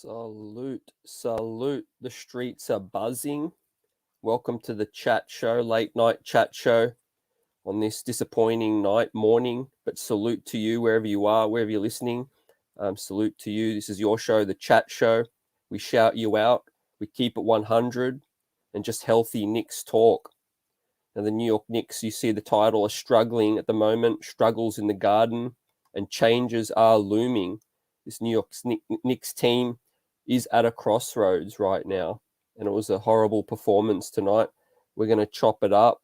Salute, salute. The streets are buzzing. Welcome to the chat show, late night chat show on this disappointing morning. But salute to you wherever you are, wherever you're listening. Salute to you. This is your show, the chat show. We shout you out. We keep it 100 and just healthy Knicks talk. Now, the New York Knicks, you see the title, are struggling at the moment, struggles in the garden, and changes are looming. This New York Knicks team is at a crossroads right now, and it was a horrible performance tonight. We're going to chop it up,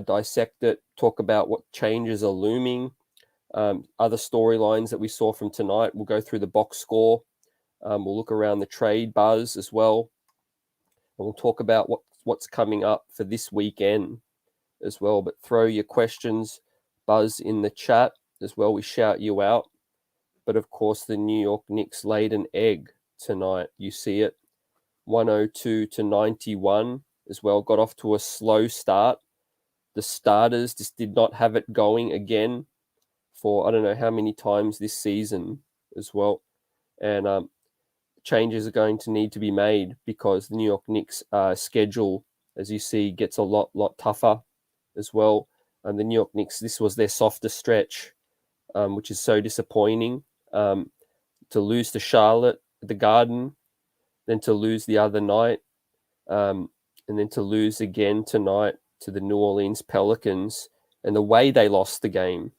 dissect it, talk about what changes are looming, other storylines that we saw from tonight. We'll go through the box score. We'll look around the trade buzz as well, and we'll talk about what's coming up for this weekend as well. But throw your questions, buzz in the chat as well. We shout you out. But of course, the New York Knicks laid an egg tonight. You see it, 102-91 as well. Got off to a slow start. The starters just did not have it going again for I don't know how many times this season as well. And changes are going to need to be made because the New York Knicks schedule, as you see, gets a lot tougher as well. And the New York Knicks, this was their softer stretch, which is so disappointing. To lose to Charlotte at the Garden, then to lose the other night, and then to lose again tonight to the New Orleans Pelicans. And the way they lost the game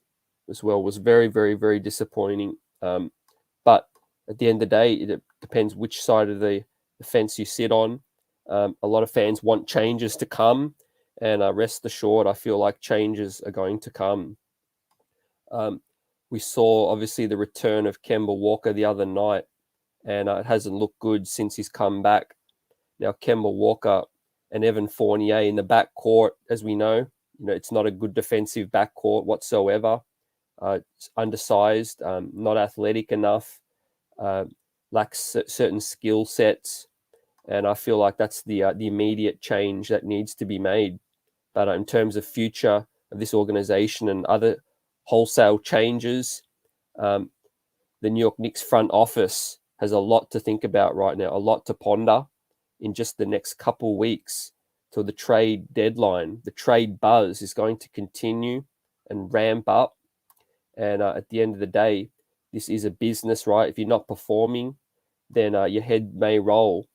as well was very, very, very disappointing. But at the end of the day, it depends which side of the fence you sit on. A lot of fans want changes to come, and rest assured, I feel like changes are going to come. We saw, obviously, the return of Kemba Walker the other night, and it hasn't looked good since he's come back. Now, Kemba Walker and Evan Fournier in the backcourt, as we know, it's not a good defensive backcourt whatsoever. It's undersized, not athletic enough, lacks certain skill sets, and I feel like that's the immediate change that needs to be made. But in terms of future of this organization and other wholesale changes, the New York Knicks front office has a lot to think about right now, a lot to ponder in just the next couple weeks till the trade deadline. The trade buzz is going to continue and ramp up. And at the end of the day, this is a business, right? If you're not performing, then your head may roll.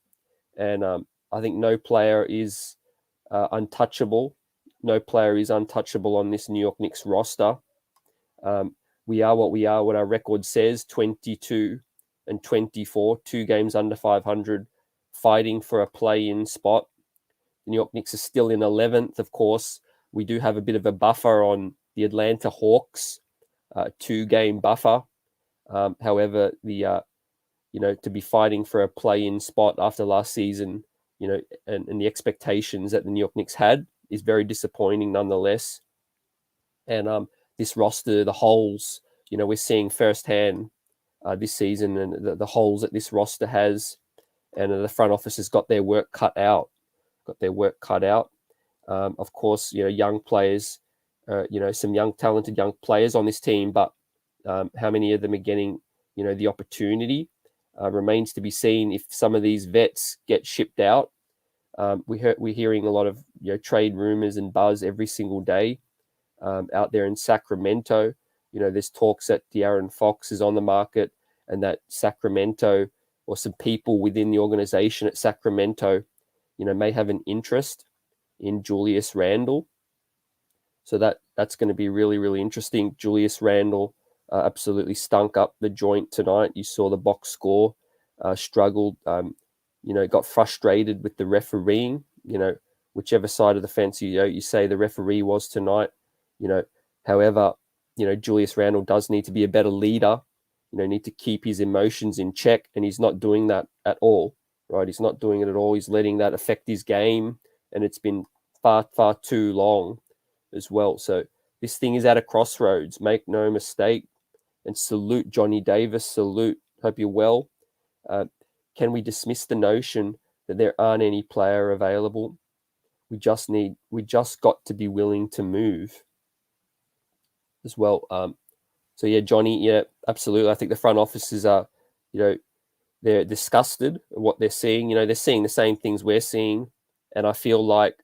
And I think no player is untouchable. No player is untouchable on this New York Knicks roster. We are what we are, what our record says, 22-24, 2 games under 500, fighting for a play-in spot. The New York Knicks are still in 11th, of course. We do have a bit of a buffer on the Atlanta Hawks, 2-game buffer. However, to be fighting for a play-in spot after last season, and the expectations that the New York Knicks had is very disappointing nonetheless. And this roster, the holes, we're seeing firsthand this season, and the holes that this roster has, and the front office has got their work cut out. Of course, young players, some talented young players on this team, but how many of them are getting, the opportunity remains to be seen. If some of these vets get shipped out, we're hearing a lot of trade rumors and buzz every single day. Out there in Sacramento, there's talks that De'Aaron Fox is on the market, and that Sacramento or some people within the organization at Sacramento, may have an interest in Julius Randle. So that's going to be really, really interesting. Julius Randle absolutely stunk up the joint tonight. You saw the box score, struggled, got frustrated with the refereeing, whichever side of the fence you say the referee was tonight. However, Julius Randle does need to be a better leader, need to keep his emotions in check, and he's not doing that at all, right? He's not doing it at all. He's letting that affect his game, and it's been far, far too long as well. So this thing is at a crossroads, make no mistake, and salute Johnny Davis, salute, hope you're well. Can we dismiss the notion that there aren't any player available? We just got to be willing to move as well. So yeah, Johnny, yeah, absolutely. I think the front offices are, they're disgusted at what they're seeing. They're seeing the same things we're seeing, and I feel like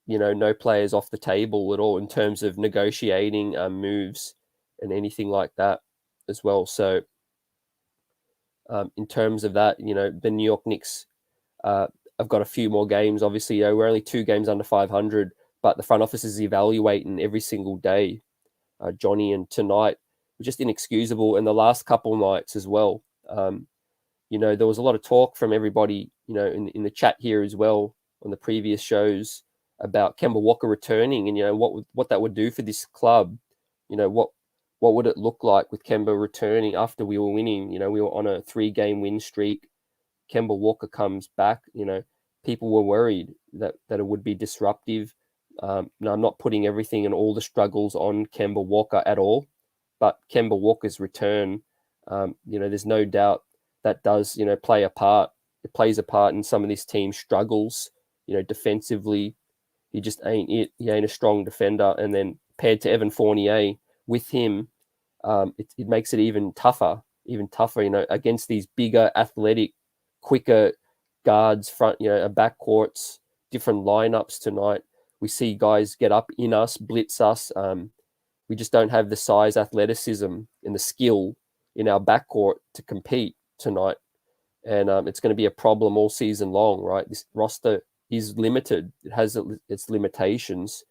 no players off the table at all in terms of negotiating moves and anything like that as well. So in terms of that, the New York Knicks have got a few more games. Obviously, we're only 2 games under 500, but the front office is evaluating every single day, Johnny, and tonight was just inexcusable, and the last couple nights as well. There was a lot of talk from everybody, in the chat here as well on the previous shows about Kemba Walker returning, and what that would do for this club. What would it look like with Kemba returning after we were winning? We were on a 3-game win streak. Kemba Walker comes back. People were worried that it would be disruptive. I'm not putting everything and all the struggles on Kemba Walker at all, but Kemba Walker's return, there's no doubt that does, play a part. It plays a part in some of this team's struggles. Defensively, he just ain't it. He ain't a strong defender. And then paired to Evan Fournier with him, it makes it even tougher, against these bigger, athletic, quicker guards, front, backcourts, different lineups tonight. We see guys get up in us, blitz us. We just don't have the size, athleticism, and the skill in our backcourt to compete tonight. And it's going to be a problem all season long, right? This roster is limited. It has its limitations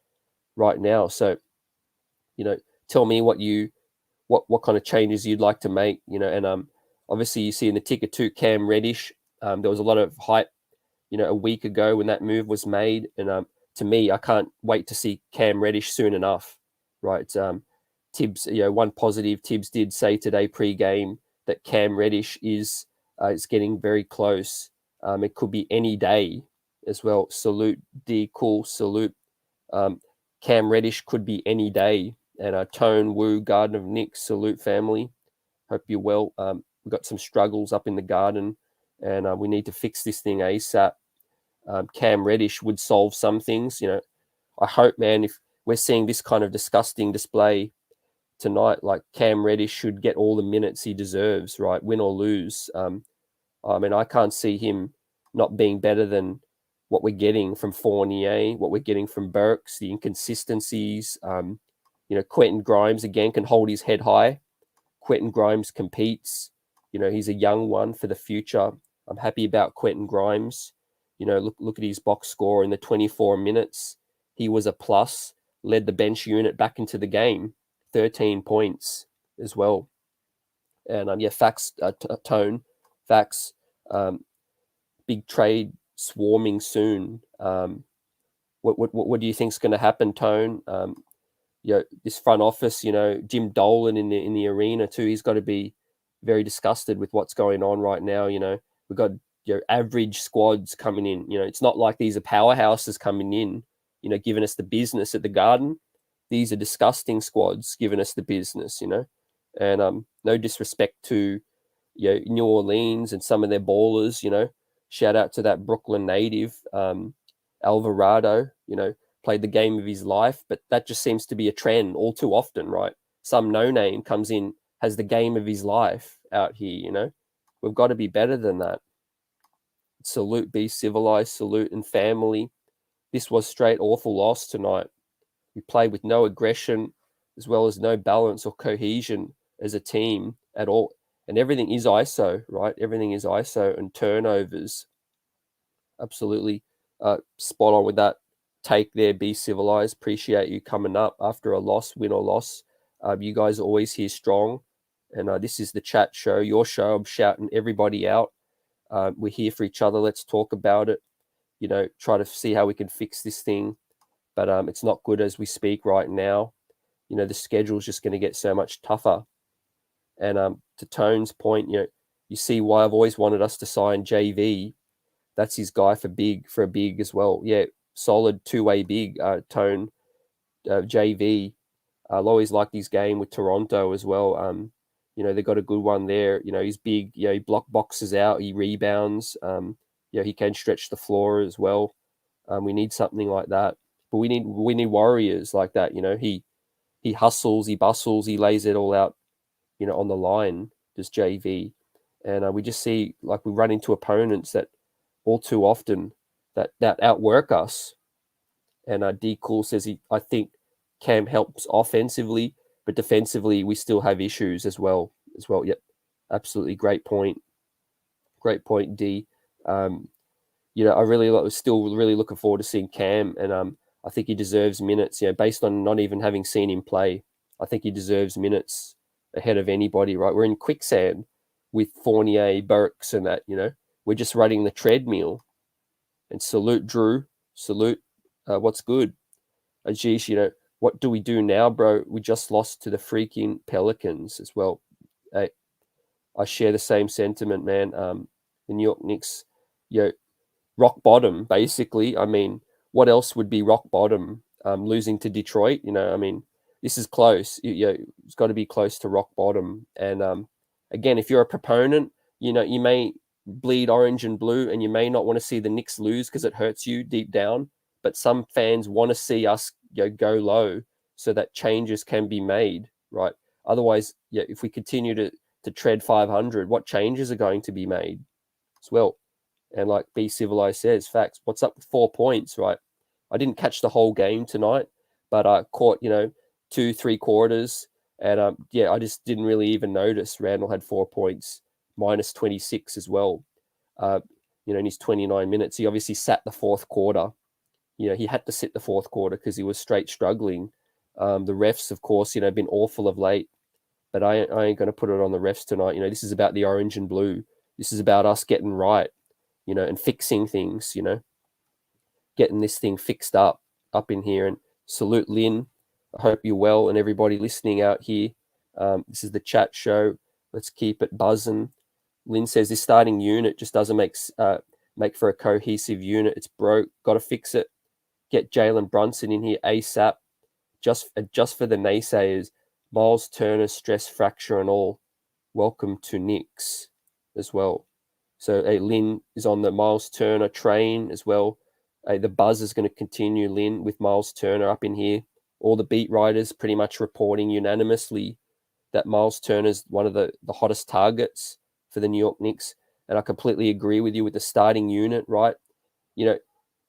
right now. So, tell me what kind of changes you'd like to make, and obviously you see in the ticker too, Cam Reddish. There was a lot of hype, a week ago when that move was made. And to me, I can't wait to see Cam Reddish soon enough, right? Tibbs, one positive, Tibbs did say today pre-game that Cam Reddish is getting very close. It could be any day as well. Salute, D, cool, salute. Cam Reddish could be any day. And Tone, Woo, Garden of Knicks, salute family. Hope you're well. We've got some struggles up in the garden, and we need to fix this thing ASAP. Cam Reddish would solve some things. I hope, man, if we're seeing this kind of disgusting display tonight, like Cam Reddish should get all the minutes he deserves, right? Win or lose. I can't see him not being better than what we're getting from Fournier, what we're getting from Burks, the inconsistencies. Quentin Grimes, again, can hold his head high. Quentin Grimes competes. He's a young one for the future. I'm happy about Quentin Grimes. Look at his box score in the 24 minutes. He was a plus, led the bench unit back into the game, 13 points as well. And facts, Tone, facts. Big trade swarming soon. What do you think is going to happen, Tone? This front office, Jim Dolan in the arena too. He's got to be very disgusted with what's going on right now. We've got average squads coming in. It's not like these are powerhouses coming in, giving us the business at the Garden. These are disgusting squads giving us the business, and no disrespect to New Orleans and some of their ballers. Shout out to that Brooklyn native, Alvarado. Played the game of his life, but that just seems to be a trend all too often, right? Some no-name comes in, has the game of his life out here. We've got to be better than that. Salute, be civilized, salute, and family. This was straight awful loss tonight. We played with no aggression as well as no balance or cohesion as a team at all. And everything is ISO, right? Everything is ISO and turnovers. Absolutely spot on with that take there. Be civilized. Appreciate you coming up after a loss, win or loss. You guys are always here strong. And this is the chat show, your show. I'm shouting everybody out. We're here for each other. Let's talk about it. Try to see how we can fix this thing. But it's not good as we speak right now. The schedule is just going to get so much tougher. And to Tone's point, you see why I've always wanted us to sign JV. That's his guy for a big as well. Yeah, solid two-way big, Tone, JV. I'll always like his game with Toronto as well. They got a good one there. He's big. He block boxes out. He rebounds. He can stretch the floor as well. We need something like that. But we need warriors like that. He hustles, he bustles, he lays it all out. On the line, does JV. And we just see, like, we run into opponents that all too often that outwork us. And D Cool says I think Cam helps offensively, but defensively we still have issues as well. Yep, absolutely, great point, D. I really was still really looking forward to seeing Cam, and I think he deserves minutes. Based on not even having seen him play, I think he deserves minutes ahead of anybody. Right, we're in quicksand with Fournier, Burks, and that. We're just running the treadmill. And salute Drew, salute. What's good? Ajish, what do we do now, bro? We just lost to the freaking Pelicans as well. I share the same sentiment, man. The New York Knicks, rock bottom, basically. I mean, what else would be rock bottom? Losing to Detroit, this is close. It's got to be close to rock bottom. And again, if you're a proponent, you may bleed orange and blue, and you may not want to see the Knicks lose because it hurts you deep down. But some fans want to see us go low so that changes can be made, right? Otherwise, if we continue to tread 500, what changes are going to be made as well? And like Be Civilized says, facts. What's up with 4 points, right? I didn't catch the whole game tonight, but I caught 2-3 quarters, and I just didn't really even notice Randle had 4 points, minus 26 as well. In his 29 minutes, he obviously sat the fourth quarter. He had to sit the fourth quarter because he was straight struggling. The refs, of course, been awful of late, but I ain't going to put it on the refs tonight. This is about the orange and blue. This is about us getting right, and fixing things, getting this thing fixed up in here. And salute Lynn. I hope you're well, and everybody listening out here. This is the chat show. Let's keep it buzzing. Lynn says this starting unit just doesn't make for a cohesive unit. It's broke. Got to fix it. Get Jalen Brunson in here ASAP. Just for the naysayers, Miles Turner stress fracture and all. Welcome to Knicks as well. So Lynn is on the Miles Turner train as well. The buzz is going to continue, Lynn, with Miles Turner up in here. All the beat writers pretty much reporting unanimously that Miles Turner is one of the hottest targets for the New York Knicks. And I completely agree with you with the starting unit, right?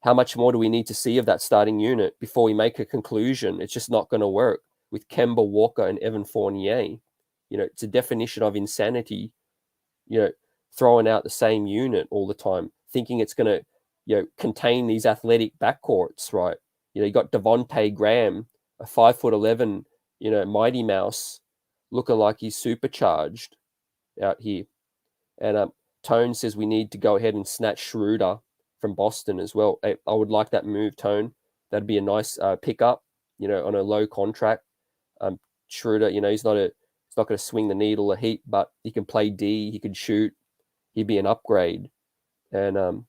How much more do we need to see of that starting unit before we make a conclusion? It's just not going to work with Kemba Walker and Evan Fournier. It's a definition of insanity, throwing out the same unit all the time, thinking it's going to, contain these athletic backcourts, right? You got Devontae Graham, a 5'11", Mighty Mouse, looking like he's supercharged out here. And Tone says we need to go ahead and snatch Schroeder from Boston as well. I would like that move, Tone. That'd be a nice pickup, on a low contract. Schroeder, he's not going to swing the needle a heap, but he can play D. He can shoot. He'd be an upgrade. And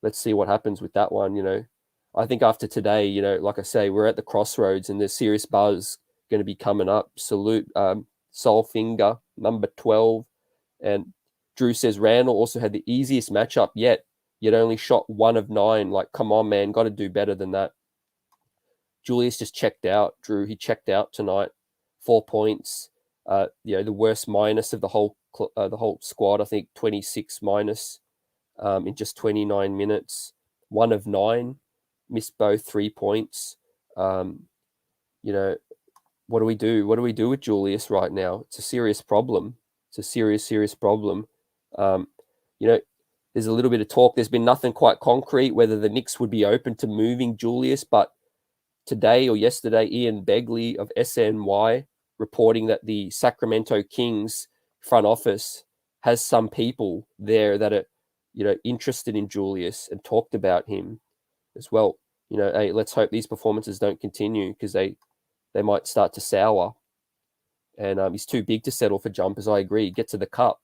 let's see what happens with that one. I think after today, like I say, we're at the crossroads, and there's serious buzz going to be coming up. Salute Soulfinger, number 12. And Drew says Randle also had the easiest matchup yet only shot 1 of 9. Like, come on, man, got to do better than that. Julius just checked out. Drew, he checked out tonight. 4 points. The worst minus of the whole squad. I think 26 minus in just 29 minutes. 1 of 9. Missed both 3 points. What do we do? What do we do with Julius right now? It's a serious problem. It's a serious problem. There's a little bit of talk. There's been nothing quite concrete whether the Knicks would be open to moving Julius, but today or yesterday, Ian Begley of SNY reporting that the Sacramento Kings front office has some people there that are, interested in Julius and talked about him as well. Hey, let's hope these performances don't continue because they might start to sour. And he's too big to settle for jumpers. I agree. Get to the cup.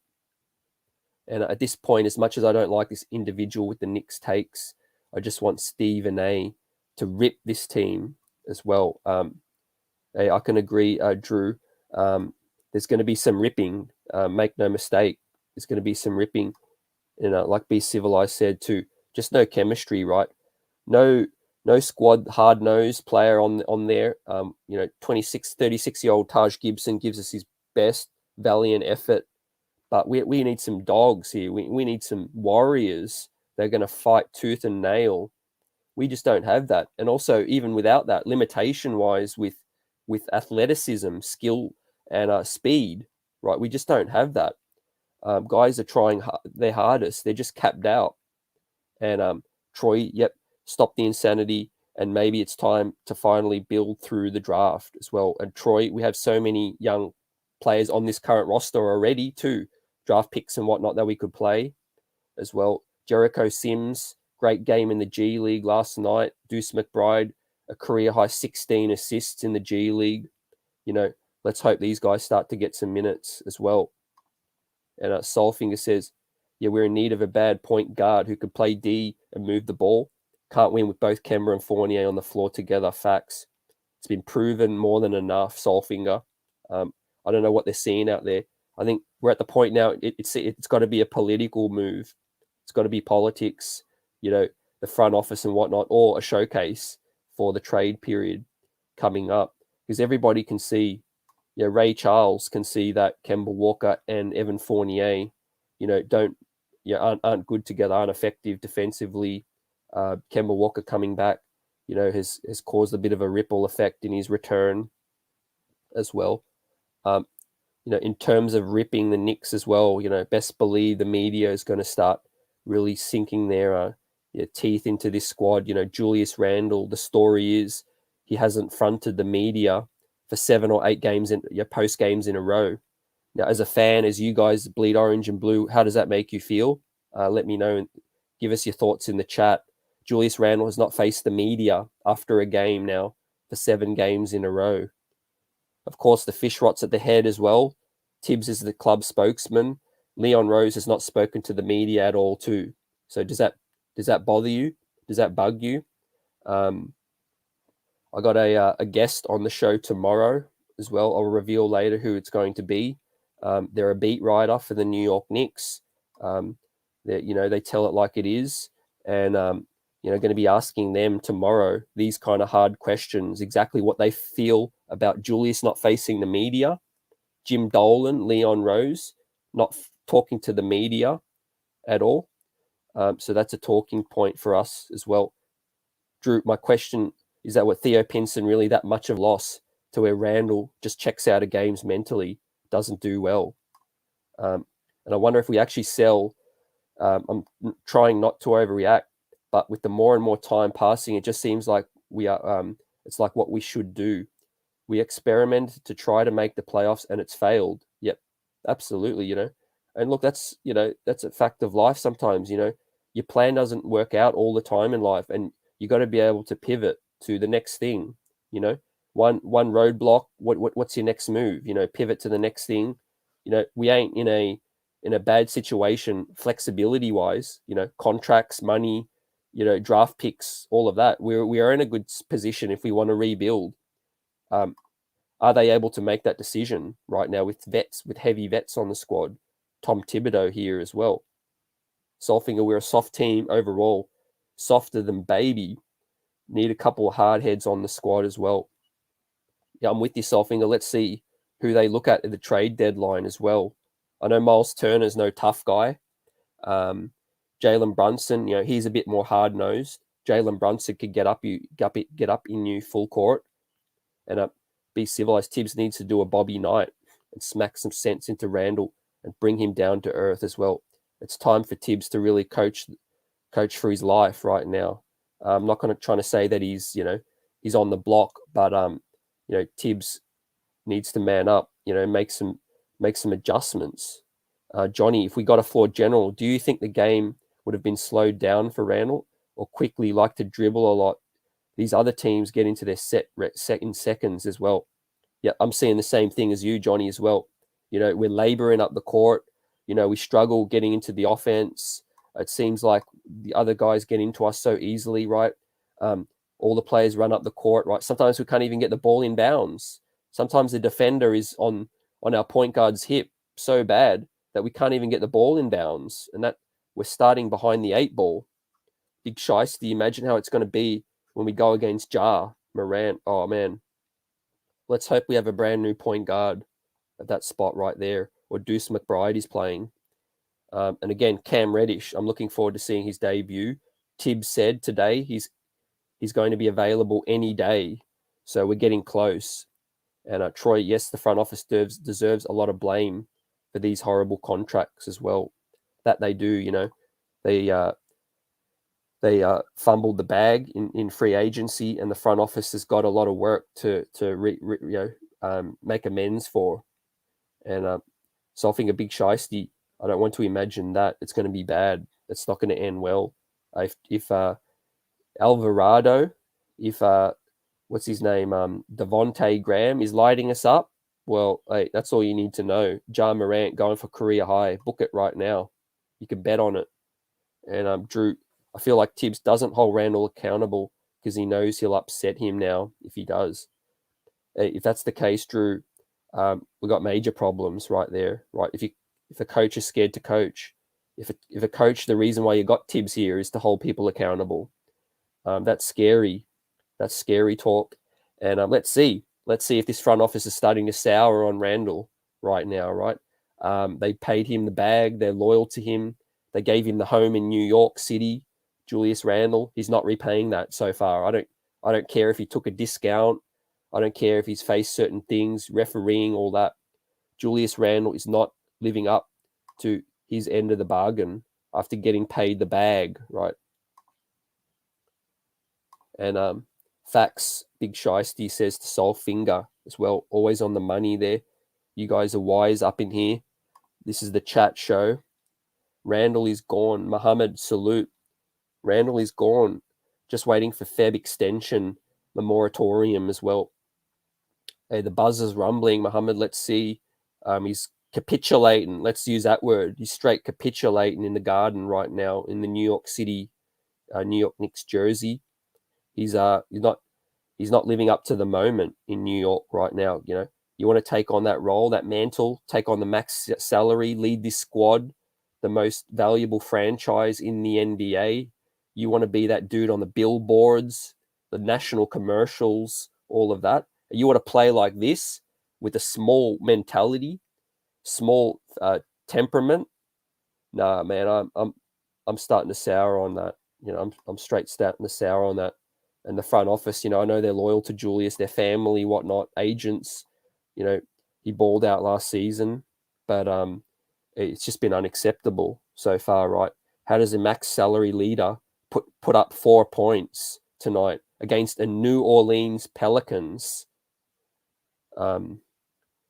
And at this point, as much as I don't like this individual with the Knicks takes, I just want Stephen A to rip this team as well. Hey, I can agree, Drew. There's going to be some ripping. Make no mistake. There's going to be some ripping. Like Be Civilized said too, just no chemistry, right? No squad hard-nosed player on there. 36-year-old Taj Gibson gives us his best valiant effort. But we need some dogs here. We need some warriors. They're going to fight tooth and nail. We just don't have that. And also, even without that, limitation-wise, with athleticism, skill, and speed, right? We just don't have that. Guys are trying their hardest. They're just capped out. And Troy, yep, stop the insanity. And maybe it's time to finally build through the draft as well. And Troy, we have so many young players on this current roster already too, draft picks and whatnot that we could play as well. Jericho Sims, great game in the G League last night. Deuce McBride, a career high 16 assists in the G League. Let's hope these guys start to get some minutes as well. And Soulfinger says, yeah, we're in need of a bad point guard who could play D and move the ball. Can't win with both Kemba and Fournier on the floor together. Facts. It's been proven more than enough, Soulfinger. I don't know what they're seeing out there. I think we're at the point now, it's got to be a political move. It's got to be politics, the front office and whatnot, or a showcase for the trade period coming up. Because everybody can see, Ray Charles can see that Kemba Walker and Evan Fournier, aren't good together, aren't effective defensively. Kemba Walker coming back, has caused a bit of a ripple effect in his return as well. In terms of ripping the Knicks as well, best believe the media is going to start really sinking their teeth into this squad. Julius Randle, the story is he hasn't fronted the media for 7 or 8 games post games in a row. Now, as a fan, as you guys bleed orange and blue, how does that make you feel? Let me know and give us your thoughts in the chat. Julius Randle has not faced the media after a game now for 7 games in a row. Of course, the fish rots at the head as well. Tibbs is the club spokesman. Leon Rose has not spoken to the media at all too. So does that bother you? Does that bug you? I got a guest on the show tomorrow as well. I'll reveal later who it's going to be. They're a beat writer for the New York Knicks. They tell it like it is, and going to be asking them tomorrow these kind of hard questions, exactly what they feel about Julius not facing the media, Jim Dolan, Leon Rose not talking to the media at all. So that's a talking point for us as well. Drew, my question is that what Theo Pinson really that much of a loss to where Randle just checks out of games mentally, doesn't do well. And I wonder if we actually sell, I'm trying not to overreact, but with the more and more time passing, it just seems like we are, it's like what we should do. We experimented to try to make the playoffs and it's failed. Yep, absolutely, And look, that's a fact of life sometimes, Your plan doesn't work out all the time in life and you got to be able to pivot to the next thing, One roadblock, what's your next move? Pivot to the next thing. We ain't in a bad situation flexibility wise, contracts, money, draft picks, all of that. We are in a good position if we want to rebuild. Are they able to make that decision right now with heavy vets on the squad? Tom Thibodeau here as well. Soulfinger, we're a soft team overall, softer than baby. Need a couple of hard heads on the squad as well. Yeah, I'm with you, Soulfinger. Let's see who they look at the trade deadline as well. I know Miles Turner's no tough guy. Jalen Brunson, he's a bit more hard-nosed. Jalen Brunson could get up in you full court and be civilized. Tibbs needs to do a Bobby Knight and smack some sense into Randle and bring him down to earth as well. It's time for Tibbs to really coach for his life right now. I'm not going to try to say that he's on the block, but Tibbs needs to man up, make some adjustments. Johnny, if we got a floor general, do you think the game would have been slowed down for Randle or quickly like to dribble a lot? These other teams get into their set in seconds as well. Yeah, I'm seeing the same thing as you, Johnny, as well. We're laboring up the court. We struggle getting into the offense. It seems like the other guys get into us so easily, right? All the players run up the court, right? Sometimes we can't even get the ball in bounds. Sometimes the defender is on our point guard's hip so bad that we can't even get the ball in bounds, and that we're starting behind the 8 ball. Big Shiesty, imagine how it's going to be when we go against Morant. Oh, man. Let's hope we have a brand new point guard at that spot right there. or Deuce McBride is playing. And again, Cam Reddish, I'm looking forward to seeing his debut. Tibbs said today he's going to be available any day. So we're getting close. And Troy, yes, the front office deserves a lot of blame for these horrible contracts as well that they do. They fumbled the bag in free agency, and the front office has got a lot of work to make amends for. And so I think a big shiesty, I don't want to imagine that it's going to be bad. It's not going to end well. If Alvarado, if what's his name, Devontae Graham is lighting us up, well, hey, that's all you need to know. Ja Morant going for career high. Book it right now. You can bet on it. And Drew, I feel like Tibbs doesn't hold Randle accountable because he knows he'll upset him now if he does. If that's the case, Drew, we've got major problems right there. Right, if a coach is scared to coach, if a coach, the reason why you got Tibbs here is to hold people accountable. That's scary. That's scary talk. And let's see if this front office is starting to sour on Randle right now. Right, they paid him the bag. They're loyal to him. They gave him the home in New York City. Julius Randle, he's not repaying that so far. I don't care if he took a discount. I don't care if he's faced certain things, refereeing, all that. Julius Randle is not living up to his end of the bargain after getting paid the bag, right? And Facts, Big Shiesty says to Soulfinger as well, always on the money there. You guys are wise up in here. This is the chat show. Randle is gone. Muhammad, salute. Randle is gone. Just waiting for Feb extension, the moratorium as well. Hey, the buzz is rumbling, Muhammad. Let's see. He's capitulating. Let's use that word. He's straight capitulating in the Garden right now in the New York City, New York Knicks jersey. He's not living up to the moment in New York right now. You want to take on that role, that mantle, take on the max salary, lead this squad, the most valuable franchise in the NBA. You want to be that dude on the billboards, the national commercials, all of that. You want to play like this with a small mentality, small temperament. Nah, man, I'm starting to sour on that. I'm straight starting to sour on that. And the front office, I know they're loyal to Julius, their family, whatnot, agents. He balled out last season, but it's just been unacceptable so far, right? How does a max salary leader put up 4 points tonight against a New Orleans Pelicans?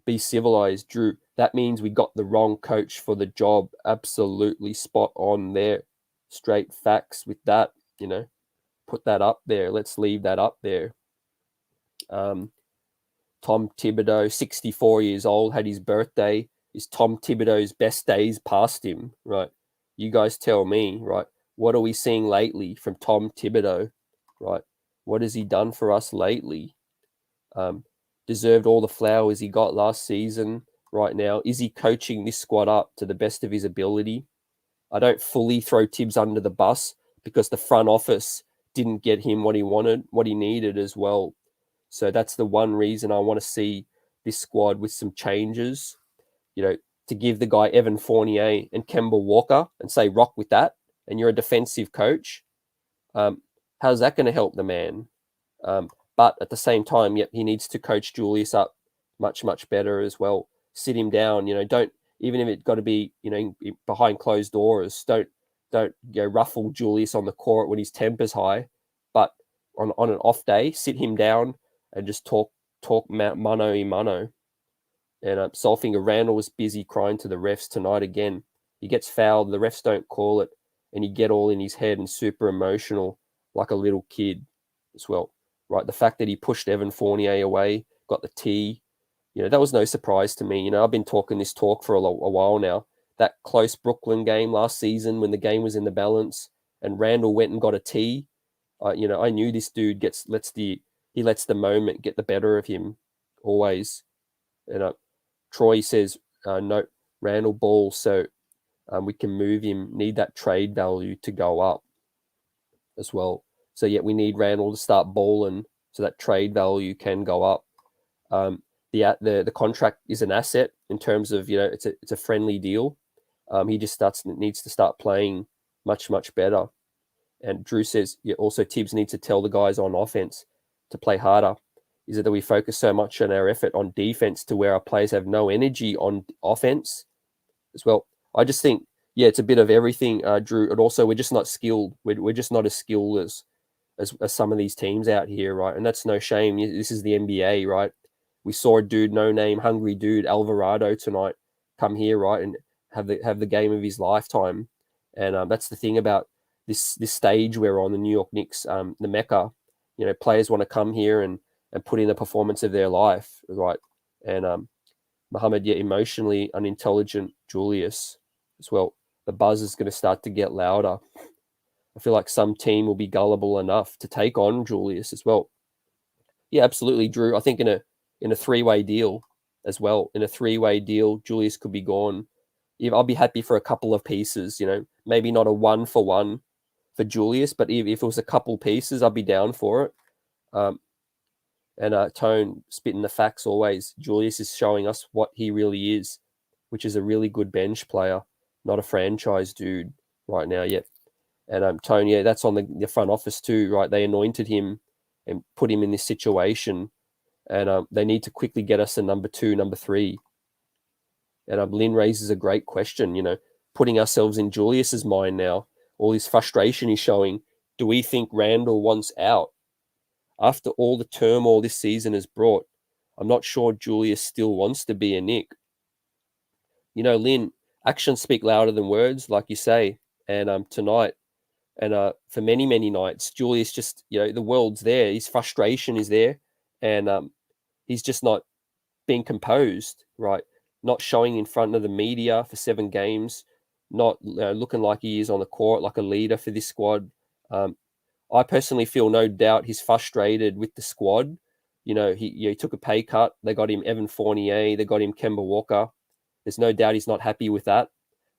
Be civilized, Drew. That means we got the wrong coach for the job. Absolutely spot on there. Straight facts with that, Put that up there. Let's leave that up there. Tom Thibodeau, 64 years old, had his birthday. Is Tom Thibodeau's best days past him, right? You guys tell me, right? What are we seeing lately from Tom Thibodeau, right? What has he done for us lately? Deserved all the flowers he got last season right now. Is he coaching this squad up to the best of his ability? I don't fully throw Tibbs under the bus because the front office didn't get him what he wanted, what he needed as well. So that's the one reason I want to see this squad with some changes, to give the guy Evan Fournier and Kemba Walker and say, rock with that, and you're a defensive coach. How's that going to help the man? But at the same time, yep, he needs to coach Julius up much, much better as well. Sit him down, don't, even if it's got to be, behind closed doors, don't ruffle Julius on the court when his temper's high, but on an off day, sit him down and just talk mano a mano. And Solfinger Randle was busy crying to the refs tonight again. He gets fouled, the refs don't call it, and he get all in his head and super emotional like a little kid as well. Right, the fact that he pushed Evan Fournier away, got the tee, that was no surprise to me. I've been talking this talk for a while now. That close Brooklyn game last season when the game was in the balance and Randle went and got a tee, I knew this dude lets the moment get the better of him always. And Troy says, no, Randle ball, so we can move him, need that trade value to go up as well. So we need Randle to start balling so that trade value can go up. The contract is an asset. in terms of, it's a friendly deal. He just needs to start playing much, much better. And Drew says, also Tibbs needs to tell the guys on offense to play harder. Is it that we focus so much on our effort on defense to where our players have no energy on offense as well? I just think, it's a bit of everything, Drew. And also, we're just not skilled. We're just not as skilled as some of these teams out here, right? And that's no shame. This is the NBA, right? We saw a dude, no name, hungry dude, Alvarado tonight, come here, right, and have the game of his lifetime. And that's the thing about this stage we're on, the New York Knicks, the Mecca. Players want to come here and put in the performance of their life, right? And Mohammed, emotionally unintelligent Julius as well. The buzz is going to start to get louder. I feel like some team will be gullible enough to take on Julius as well. Yeah, absolutely, Drew. I think in a three-way deal as well. In a three-way deal, Julius could be gone. I'll be happy for a couple of pieces, maybe not a 1-for-1 for Julius, but if it was a couple pieces, I'd be down for it. And Tone, spitting the facts always. Julius is showing us what he really is, which is a really good bench player, not a franchise dude right now yet. And Tone, that's on the front office too, right? They anointed him and put him in this situation, and they need to quickly get us a number 2, number 3. And Lynn raises a great question, putting ourselves in Julius's mind now, all this frustration he's showing. Do we think Randle wants out? After all the turmoil this season has brought, I'm not sure Julius still wants to be a Knick. Lynn, actions speak louder than words, like you say. And tonight, and for many, many nights, Julius just, the world's there. His frustration is there. And he's just not being composed, right? Not showing in front of the media for 7 games, not looking like he is on the court, like a leader for this squad. I personally feel no doubt he's frustrated with the squad. He took a pay cut. They got him Evan Fournier. They got him Kemba Walker. There's no doubt he's not happy with that.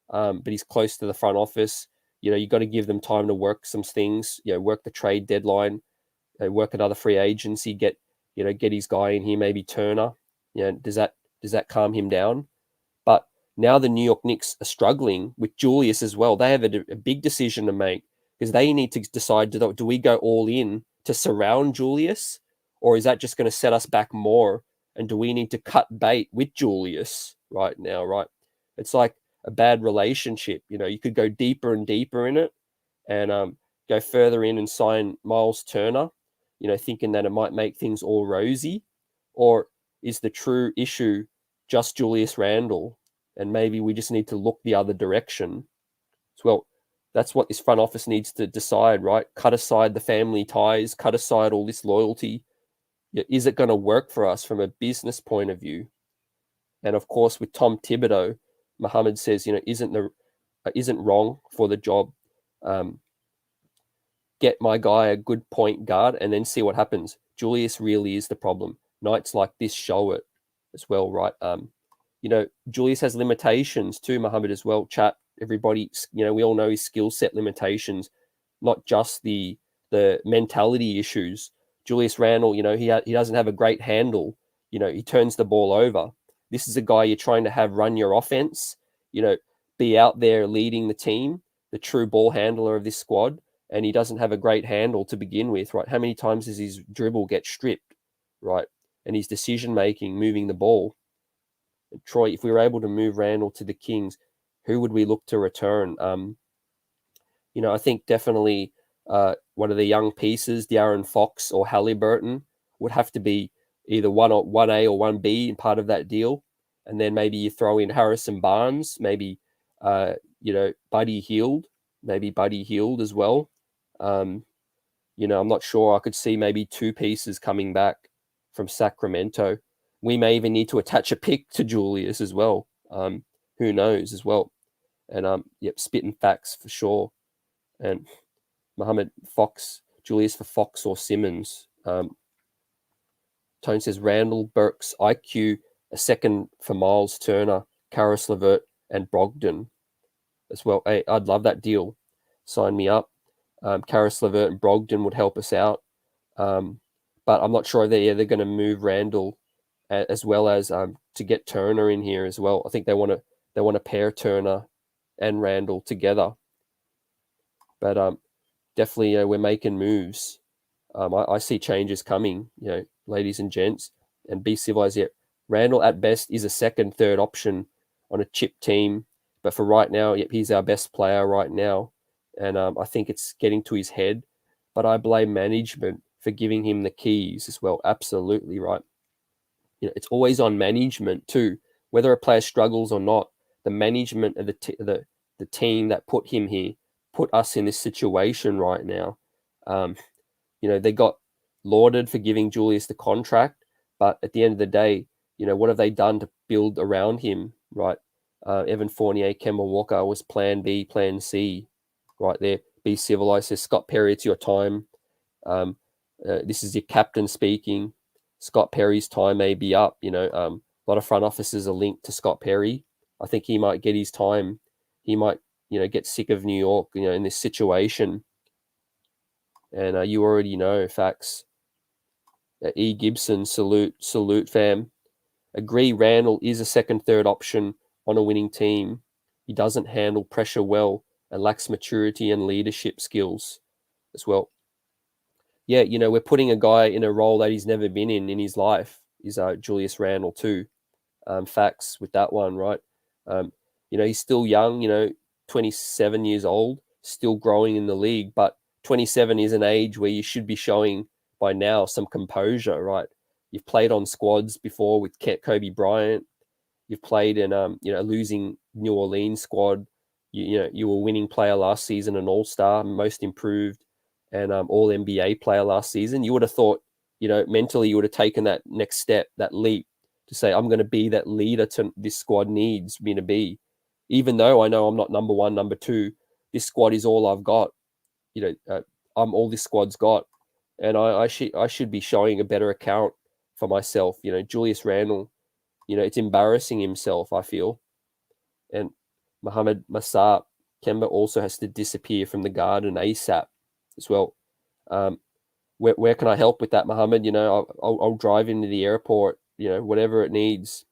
But he's close to the front office. You got to give them time to work some things. Work the trade deadline. Work another free agency. Get his guy in here. Maybe Turner. Does that calm him down? But now the New York Knicks are struggling with Julius as well. They have a big decision to make, because they need to decide, do we go all in to surround Julius, or is that just going to set us back more? And do we need to cut bait with Julius right now, right? It's like a bad relationship. You could go deeper and deeper in it and go further in and sign Miles Turner, thinking that it might make things all rosy. Or is the true issue just Julius Randle? And maybe we just need to look the other direction as well. That's what this front office needs to decide, right? Cut aside the family ties, cut aside all this loyalty. Is it going to work for us from a business point of view? And of course, with Tom Thibodeau, Mohammed says, isn't wrong for the job. Get my guy a good point guard and then see what happens. Julius really is the problem. Nights like this show it as well, right? Julius has limitations too, Mohammed, as well. Chat, everybody, we all know his skill set limitations, not just the mentality issues. Julius Randle, he doesn't have a great handle. He turns the ball over. This is a guy you're trying to have run your offense, be out there leading the team, the true ball handler of this squad, and he doesn't have a great handle to begin with, right? How many times does his dribble get stripped, right? And his decision-making, moving the ball. And Troy, if we were able to move Randle to the Kings, who would we look to return? I think definitely one of the young pieces, De'Aaron Fox or Halliburton, would have to be either 1A or 1B in part of that deal. And then maybe you throw in Harrison Barnes, maybe, Buddy Hield as well. I'm not sure. I could see maybe 2 pieces coming back from Sacramento. We may even need to attach a pick to Julius as well. Who knows as well. And spitting facts for sure. And Mohammed, Fox, Julius for Fox or Simmons. Tone says Randle, Burks, IQ, a second for Miles Turner, Karis LeVert, and Brogdon as well. Hey, I'd love that deal. Sign me up. Karis LeVert and Brogdon would help us out. But I'm not sure they're going to move Randle as well as to get Turner in here as well. I think they want to pair Turner and Randle together. But definitely, we're making moves. I see changes coming, ladies and gents, and be civilized. Yeah, Randle at best is a second, third option on a chip team, but for right now, yep, he's our best player right now, and I think it's getting to his head. But I blame management for giving him the keys as well. Absolutely right. It's always on management too, whether a player struggles or not. The management of the team that put him here, put us in this situation right now. They got lauded for giving Julius the contract, but at the end of the day, what have they done to build around him, right? Evan Fournier, Kemba Walker was plan B, plan C, right there. Be civilized. Says Scott Perry, it's your time. This is your captain speaking. Scott Perry's time may be up. A lot of front offices are linked to Scott Perry. I think he might get his time. He might, get sick of New York, in this situation. And you already know facts. E. Gibson, salute, fam. Agree, Randle is a second, third option on a winning team. He doesn't handle pressure well and lacks maturity and leadership skills as well. Yeah, we're putting a guy in a role that he's never been in his life, is Julius Randle too. Facts with that one, right? He's still young, 27 years old, still growing in the league, but 27 is an age where you should be showing by now some composure, right? You've played on squads before with Kobe Bryant. You've played in a losing New Orleans squad. You were winning player last season, an All-Star, most improved, and All NBA player last season. You would have thought, mentally you would have taken that next step, that leap to say, I'm going to be that leader this squad needs me to be. Even though I know I'm not number one, number two, this squad is all I've got. I'm all this squad's got, and I should be showing a better account for myself. Julius Randle, it's embarrassing himself, I feel. And Mohamed Masap, Kemba also has to disappear from the Garden ASAP as well. Where can I help with that, Mohamed? I'll drive into the airport, whatever it needs,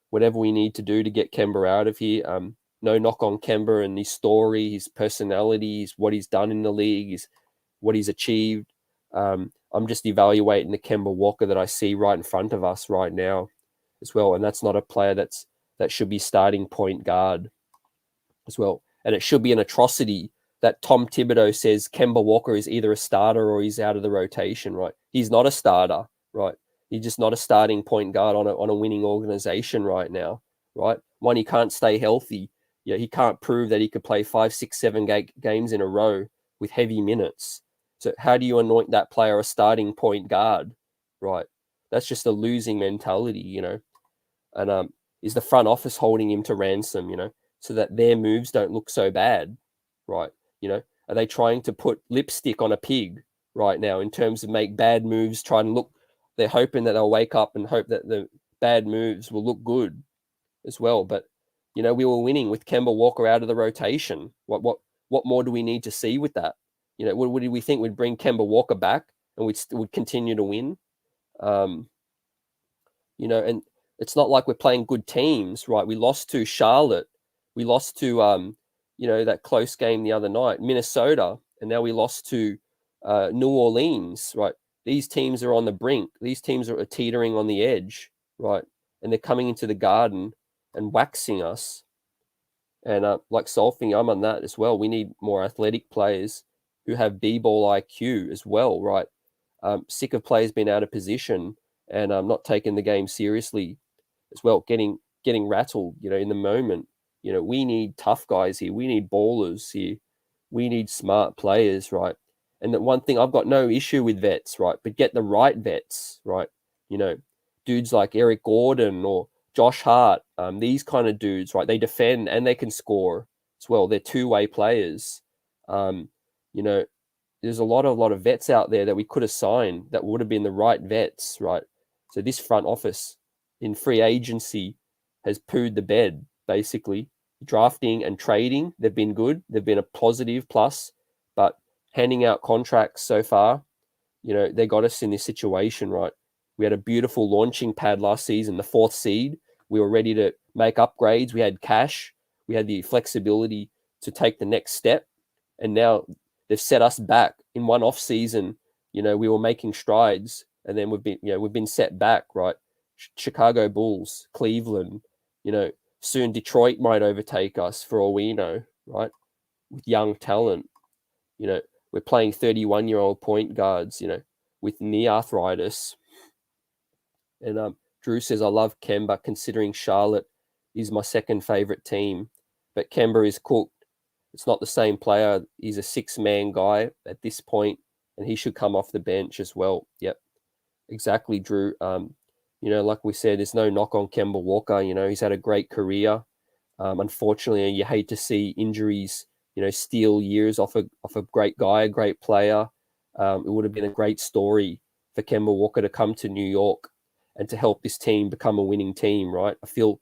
whatever we need to do to get Kemba out of here. No knock on Kemba and his story, his personality, what he's done in the league, what he's achieved. I'm just evaluating the Kemba Walker that I see right in front of us right now as well. And that's not a player that should be starting point guard as well. And it should be an atrocity that Tom Thibodeau says Kemba Walker is either a starter or he's out of the rotation, right? He's not a starter, right? He's just not a starting point guard on a winning organization right now, right? One, he can't stay healthy. He can't prove that he could play 5, 6, 7 games in a row with heavy minutes. So how do you anoint that player a starting point guard, right? That's just a losing mentality, And is the front office holding him to ransom, so that their moves don't look so bad, right? Are they trying to put lipstick on a pig right now in terms of make bad moves, try and look? They're hoping that they'll wake up and hope that the bad moves will look good as well. But we were winning with Kemba Walker out of the rotation. What more do we need to see with that? What did we think we'd bring Kemba Walker back and we'd continue to win? And it's not like we're playing good teams, right? We lost to Charlotte. We lost to, that close game the other night, Minnesota. And now we lost to New Orleans, right? These teams are on the brink. These teams are teetering on the edge, right? And they're coming into the Garden and waxing us. And like Solfing, I'm on that as well. We need more athletic players who have B-ball IQ as well, right? Sick of players being out of position and not taking the game seriously as well, getting rattled, in the moment. We need tough guys here. We need ballers here. We need smart players, right? And the one thing, I've got no issue with vets, right? But get the right vets, right? Dudes like Eric Gordon or Josh Hart, these kind of dudes, right? They defend and they can score as well. They're two-way players. There's a lot of vets out there that we could have signed that would have been the right vets, right? So this front office in free agency has pooed the bed, basically. Drafting and trading, they've been good. They've been a positive plus, but handing out contracts so far, they got us in this situation, right? We had a beautiful launching pad last season, the 4th seed. We were ready to make upgrades. We had cash. We had the flexibility to take the next step. And now they've set us back in one off season. We were making strides, and then we've been set back, right? Chicago Bulls, Cleveland, soon Detroit might overtake us for all we know, right? With young talent, we're playing 31-year-old point guards, with knee arthritis. And Drew says, I love Kemba, considering Charlotte is my second favorite team. But Kemba is cooked. It's not the same player. He's a 6-man guy at this point, and he should come off the bench as well. Yep, exactly, Drew. Like we said, there's no knock on Kemba Walker. He's had a great career. Unfortunately, you hate to see injuries, steal years off a great guy, a great player. It would have been a great story for Kemba Walker to come to New York and to help this team become a winning team, right? I feel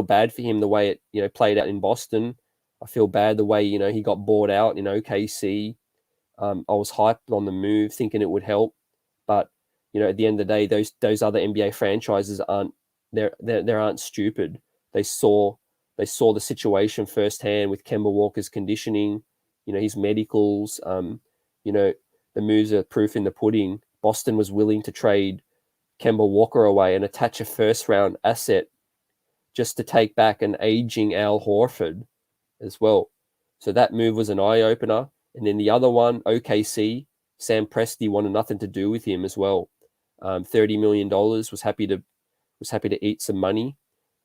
bad for him the way it played out in Boston. I feel bad the way he got bought out in OKC. I was hyped on the move, thinking it would help, but at the end of the day, those other NBA franchises aren't stupid. They saw the situation firsthand with Kemba Walker's conditioning, his medicals. The moves are proof in the pudding. Boston was willing to trade Kemba Walker away and attach a first-round asset just to take back an aging Al Horford as well. So that move was an eye-opener. And then the other one, OKC, Sam Presti wanted nothing to do with him as well. $30 million, was happy to eat some money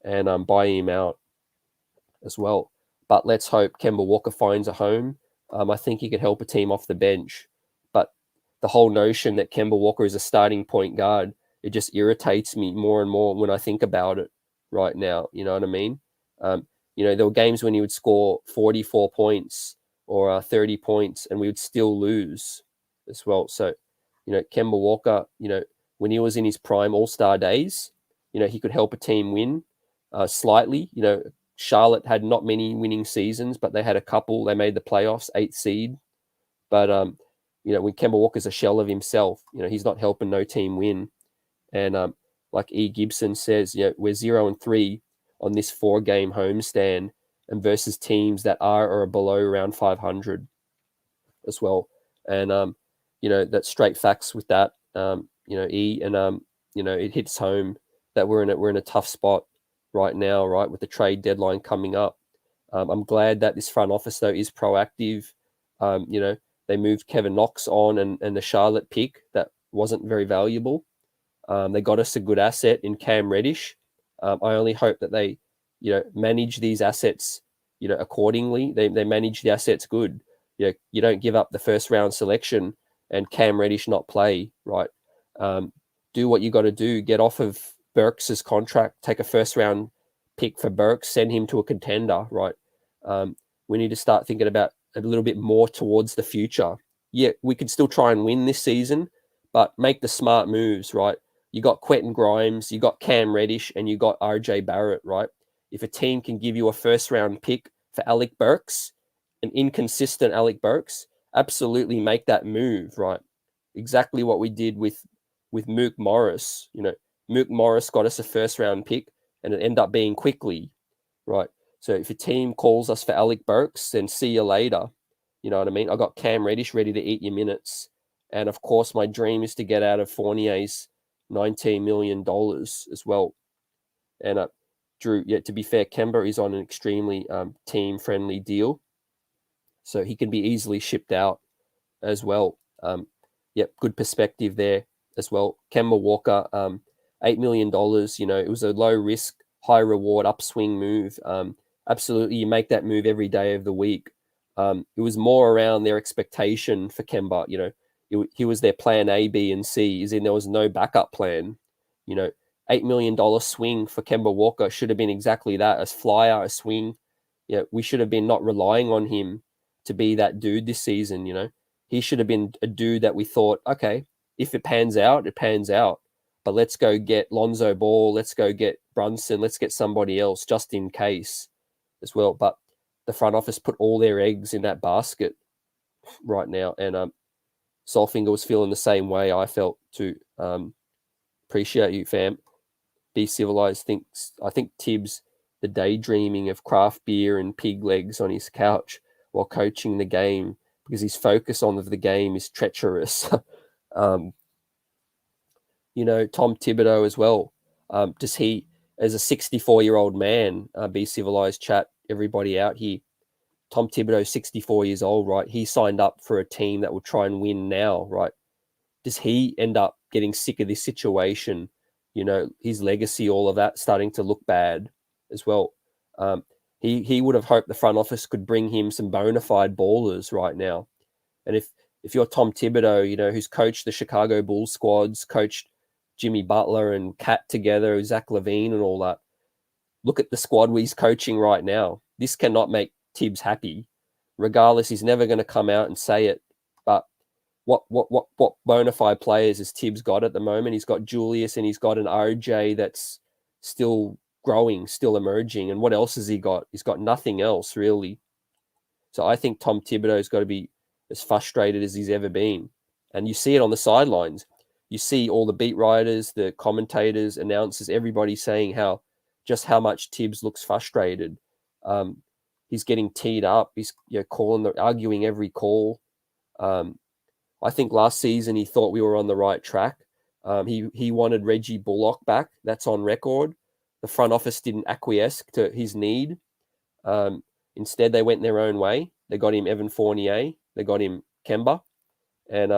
and buy him out as well. But let's hope Kemba Walker finds a home. I think he could help a team off the bench. But the whole notion that Kemba Walker is a starting point guard, it just irritates me more and more when I think about it right now. You know what I mean? There were games when he would score 44 points or 30 points and we would still lose as well. So, Kemba Walker, when he was in his prime all-star days, he could help a team win slightly. Charlotte had not many winning seasons, but they had a couple. They made the playoffs, 8th seed. But, when Kemba Walker's a shell of himself, he's not helping no team win. And like E. Gibson says, we're 0-3 on this 4-game homestand and versus teams that are or below around 500 as well. And, that's straight facts with that, E. And, it hits home that we're in a tough spot right now, right, with the trade deadline coming up. I'm glad that this front office, though, is proactive. They moved Kevin Knox on and the Charlotte pick that wasn't very valuable. They got us a good asset in Cam Reddish. I only hope that they, manage these assets, accordingly. They manage the assets good. You don't give up the first round selection and Cam Reddish not play, right? Do what you got to do. Get off of Burks' contract. Take a first round pick for Burks. Send him to a contender, right? We need to start thinking about a little bit more towards the future. Yeah, we could still try and win this season, but make the smart moves, right? You got Quentin Grimes, you got Cam Reddish, and you got RJ Barrett, right? If a team can give you a first-round pick for Alec Burks, an inconsistent Alec Burks, absolutely make that move, right? Exactly what we did with Mook Morris. Mook Morris got us a first-round pick, and it ended up being quickly, right? So if a team calls us for Alec Burks, then see you later. You know what I mean? I got Cam Reddish ready to eat your minutes. And of course, my dream is to get out of Fournier's $19 million as well. And Drew, to be fair, Kemba is on an extremely team-friendly deal. So he can be easily shipped out as well. Good perspective there as well. Kemba Walker, $8 million, it was a low-risk, high-reward upswing move. Absolutely, you make that move every day of the week. It was more around their expectation for Kemba. He was their plan A, B, and C, as in there was no backup plan. $8 million swing for Kemba Walker should have been exactly that, a flyer, a swing. We should have been not relying on him to be that dude this season. He should have been a dude that we thought, okay, if it pans out, it pans out. But let's go get Lonzo Ball, let's go get Brunson, let's get somebody else just in case as well. But the front office put all their eggs in that basket right now. And Solfinger was feeling the same way I felt too. Appreciate you, fam. Be civilized. I think Tibbs, the daydreaming of craft beer and pig legs on his couch while coaching the game because his focus on the game is treacherous. Tom Thibodeau as well. Does he, as a 64-year-old man, be civilized, chat, everybody out here? Tom Thibodeau, 64 years old, right? He signed up for a team that will try and win now, right? Does he end up getting sick of this situation? His legacy, all of that, starting to look bad as well. He would have hoped the front office could bring him some bona fide ballers right now. And if you're Tom Thibodeau, who's coached the Chicago Bulls squads, coached Jimmy Butler and Cat together, Zach LaVine and all that, look at the squad he's coaching right now. This cannot make Tibbs happy. Regardless, he's never going to come out and say it. But what bona fide players has Tibbs got at the moment? He's got Julius and he's got an RJ that's still growing, still emerging. And what else has he got? He's got nothing else, really. So I think Tom Thibodeau's got to be as frustrated as he's ever been. And you see it on the sidelines. You see all the beat writers, the commentators, announcers, everybody saying how much Tibbs looks frustrated. He's getting teed up. He's arguing every call. I think last season he thought we were on the right track. He wanted Reggie Bullock back. That's on record. The front office didn't acquiesce to his need. Instead, they went their own way. They got him Evan Fournier. They got him Kemba. And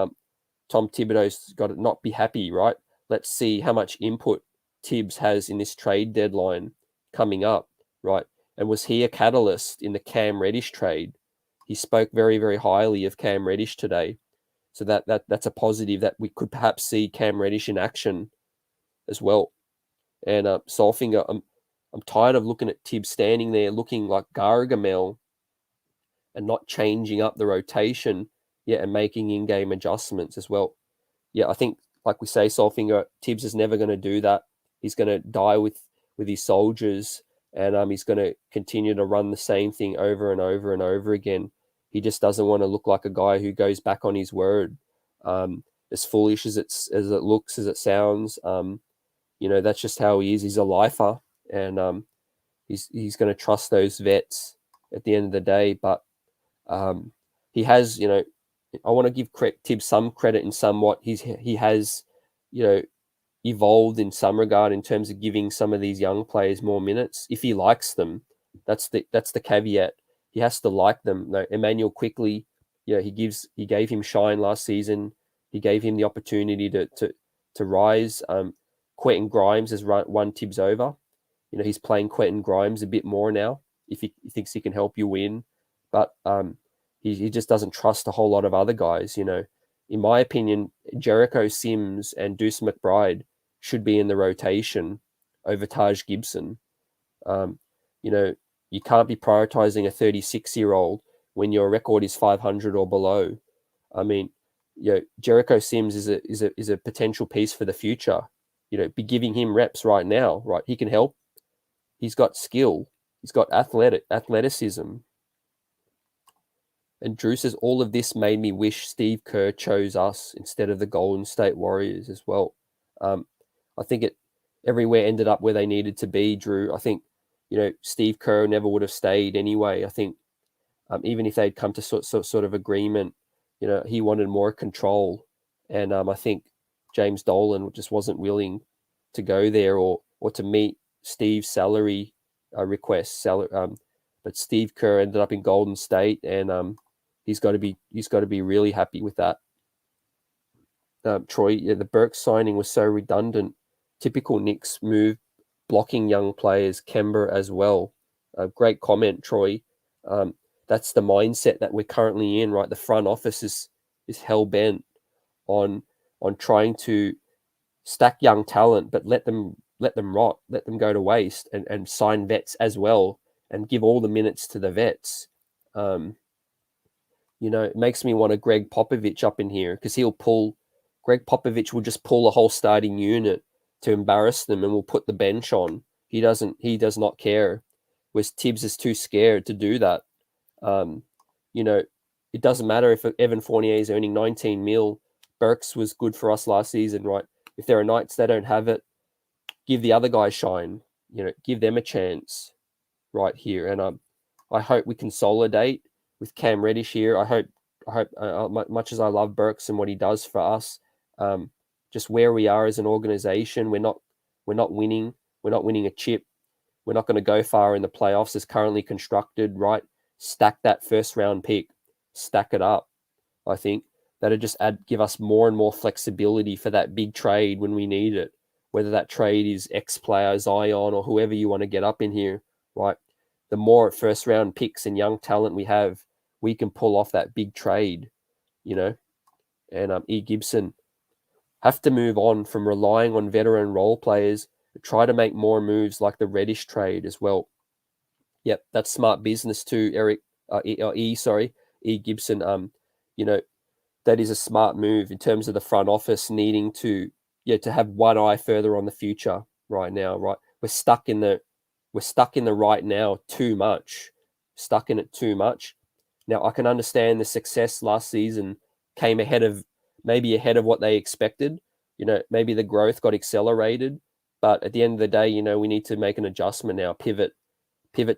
Tom Thibodeau's got to not be happy, right? Let's see how much input Tibbs has in this trade deadline coming up, right? And was he a catalyst in the Cam Reddish trade? He spoke very, very highly of Cam Reddish today. So that's a positive that we could perhaps see Cam Reddish in action as well. And Solfinger, I'm tired of looking at Tibbs standing there looking like Gargamel and not changing up the rotation, and making in-game adjustments as well. I think, like we say, Solfinger, Tibbs is never going to do that. He's going to die with his soldiers, and he's going to continue to run the same thing over and over and over again. He just doesn't want to look like a guy who goes back on his word. As foolish as it looks, as it sounds, that's just how he is. He's a lifer, and he's going to trust those vets at the end of the day. But he has, I want to give Tibbs some credit in somewhat. He has, evolved in some regard in terms of giving some of these young players more minutes if he likes them. That's the caveat. He has to like them. Emmanuel Quickley, he gave him shine last season. He gave him the opportunity to rise. Quentin Grimes has won Tibbs over. He's playing Quentin Grimes a bit more now if he thinks he can help you win. But he just doesn't trust a whole lot of other guys. In my opinion, Jericho Sims and Deuce McBride should be in the rotation over Taj Gibson. You can't be prioritizing a 36-year-old when your record is 500 or below. I mean, Jericho Sims is a potential piece for the future. Be giving him reps right now, right? He can help. He's got skill. He's got athleticism. And Drew says, all of this made me wish Steve Kerr chose us instead of the Golden State Warriors as well. I think it everywhere ended up where they needed to be, Drew. I think, Steve Kerr never would have stayed anyway. I think even if they'd come to sort of agreement, he wanted more control. And I think James Dolan just wasn't willing to go there or to meet Steve's salary requests. But Steve Kerr ended up in Golden State, and he's got to be really happy with that. Troy, the Burke signing was so redundant. Typical Knicks move, blocking young players, Kemba as well. Great comment, Troy. That's the mindset that we're currently in, right? The front office is hell bent on trying to stack young talent, but let them rot, let them go to waste, and sign vets as well, and give all the minutes to the vets. It makes me want a Greg Popovich up in here, because Greg Popovich will just pull a whole starting unit to embarrass them and will put the bench on. He does not care. Whereas Tibbs is too scared to do that. It doesn't matter if Evan Fournier is earning 19 mil. Burks was good for us last season, right? If there are nights they don't have it, give the other guys shine. Give them a chance right here. And I hope we consolidate with Cam Reddish here. I hope much as I love Burks and what he does for us, just where we are as an organization, we're not winning. We're not winning a chip. We're not going to go far in the playoffs as currently constructed, right? Stack that first round pick, stack it up. I think that'll just give us more and more flexibility for that big trade when we need it. Whether that trade is X player, Zion, or whoever you want to get up in here, right? The more first round picks and young talent we have, we can pull off that big trade, And E. Gibson have to move on from relying on veteran role players. Try to make more moves like the Reddish trade as well. Yep, that's smart business too, Eric. E. Gibson. That is a smart move in terms of the front office needing to have one eye further on the future right now. Right, we're stuck in the right now too much. Stuck in it too much. Now I can understand the success last season came ahead of what they expected. Maybe the growth got accelerated, but at the end of the day, we need to make an adjustment now. Pivot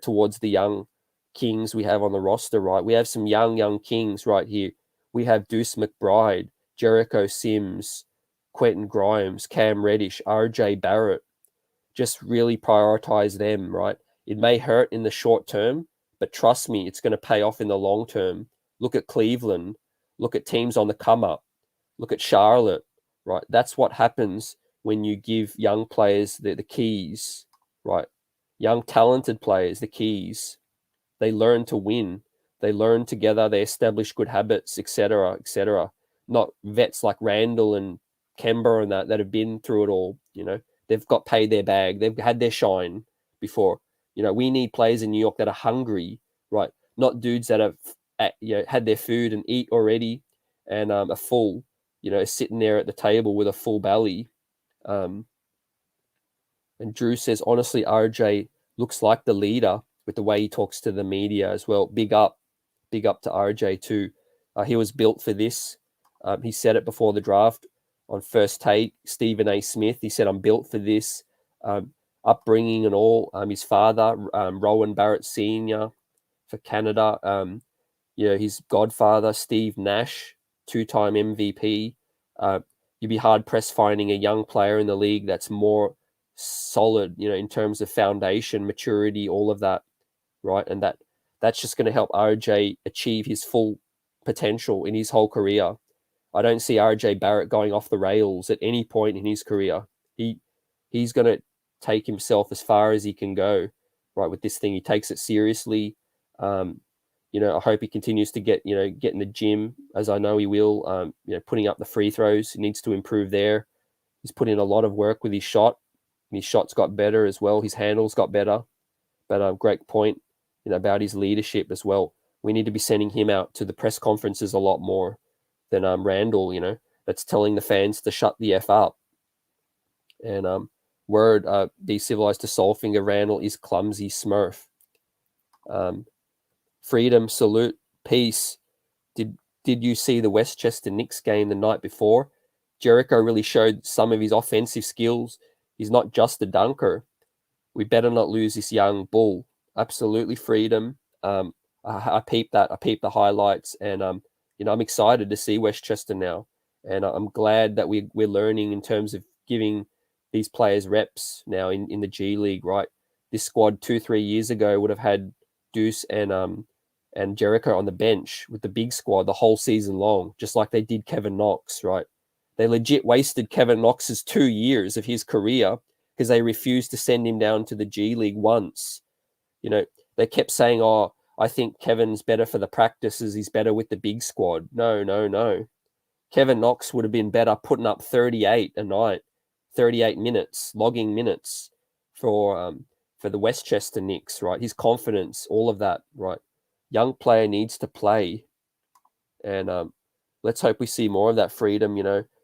towards the young kings we have on the roster. Right, we have some young kings right here. We have Deuce McBride, Jericho Sims, Quentin Grimes, Cam Reddish, RJ Barrett. Just really prioritize them, right? It may hurt in the short term, but trust me, it's going to pay off in the long term. Look at Cleveland. Look at teams on the come up. Look at Charlotte, right? That's what happens when you give young players the keys, right? Young talented players the keys. They learn to win. They learn together. They establish good habits, etc., etc. Not vets like Randle and Kemba and that have been through it all. They've got paid their bag. They've had their shine before. We need players in New York that are hungry, right? Not dudes that have had their food and eat already and are full. Sitting there at the table with a full belly. And Drew says, honestly, RJ looks like the leader with the way he talks to the media as well. Big up to RJ too. He was built for this. He said it before the draft on First Take. Stephen A. Smith, he said, I'm built for this. Upbringing and all. His father, Rowan Barrett Sr. for Canada. His godfather, Steve Nash, 2-time MVP. You'd be hard-pressed finding a young player in the league that's more solid, in terms of foundation, maturity, all of that, right? And that's just going to help RJ achieve his full potential in his whole career. I don't see RJ Barrett going off the rails at any point in his career. He's going to take himself as far as he can go, right, with this thing. He takes it seriously. I hope he continues to get in the gym, as I know he will, putting up the free throws. He needs to improve there. He's put in a lot of work with his shot, and his shots got better as well. His handles got better. But great point, about his leadership as well. We need to be sending him out to the press conferences a lot more than Randle, that's telling the fans to shut the F up. And be civilized to Soulfinger, Randle is clumsy smurf. Freedom, salute, peace. Did you see the Westchester Knicks game the night before? Jericho really showed some of his offensive skills. He's not just a dunker. We better not lose this young bull. Absolutely, freedom. I peeped that. I peeped the highlights, and I'm excited to see Westchester now, and I'm glad that we're learning in terms of giving these players reps now in the G League. Right, this squad 2-3 years ago would have had Deuce and Jericho on the bench with the big squad the whole season long, just like they did Kevin Knox. Right, they legit wasted Kevin Knox's 2 years of his career because they refused to send him down to the G League once. They kept saying, oh, I think Kevin's better for the practices. He's better with the big squad. No. Kevin Knox would have been better putting up 38 a night, 38 minutes, logging minutes for the Westchester Knicks, right? His confidence, all of that, right? Young player needs to play. And let's hope we see more of that freedom,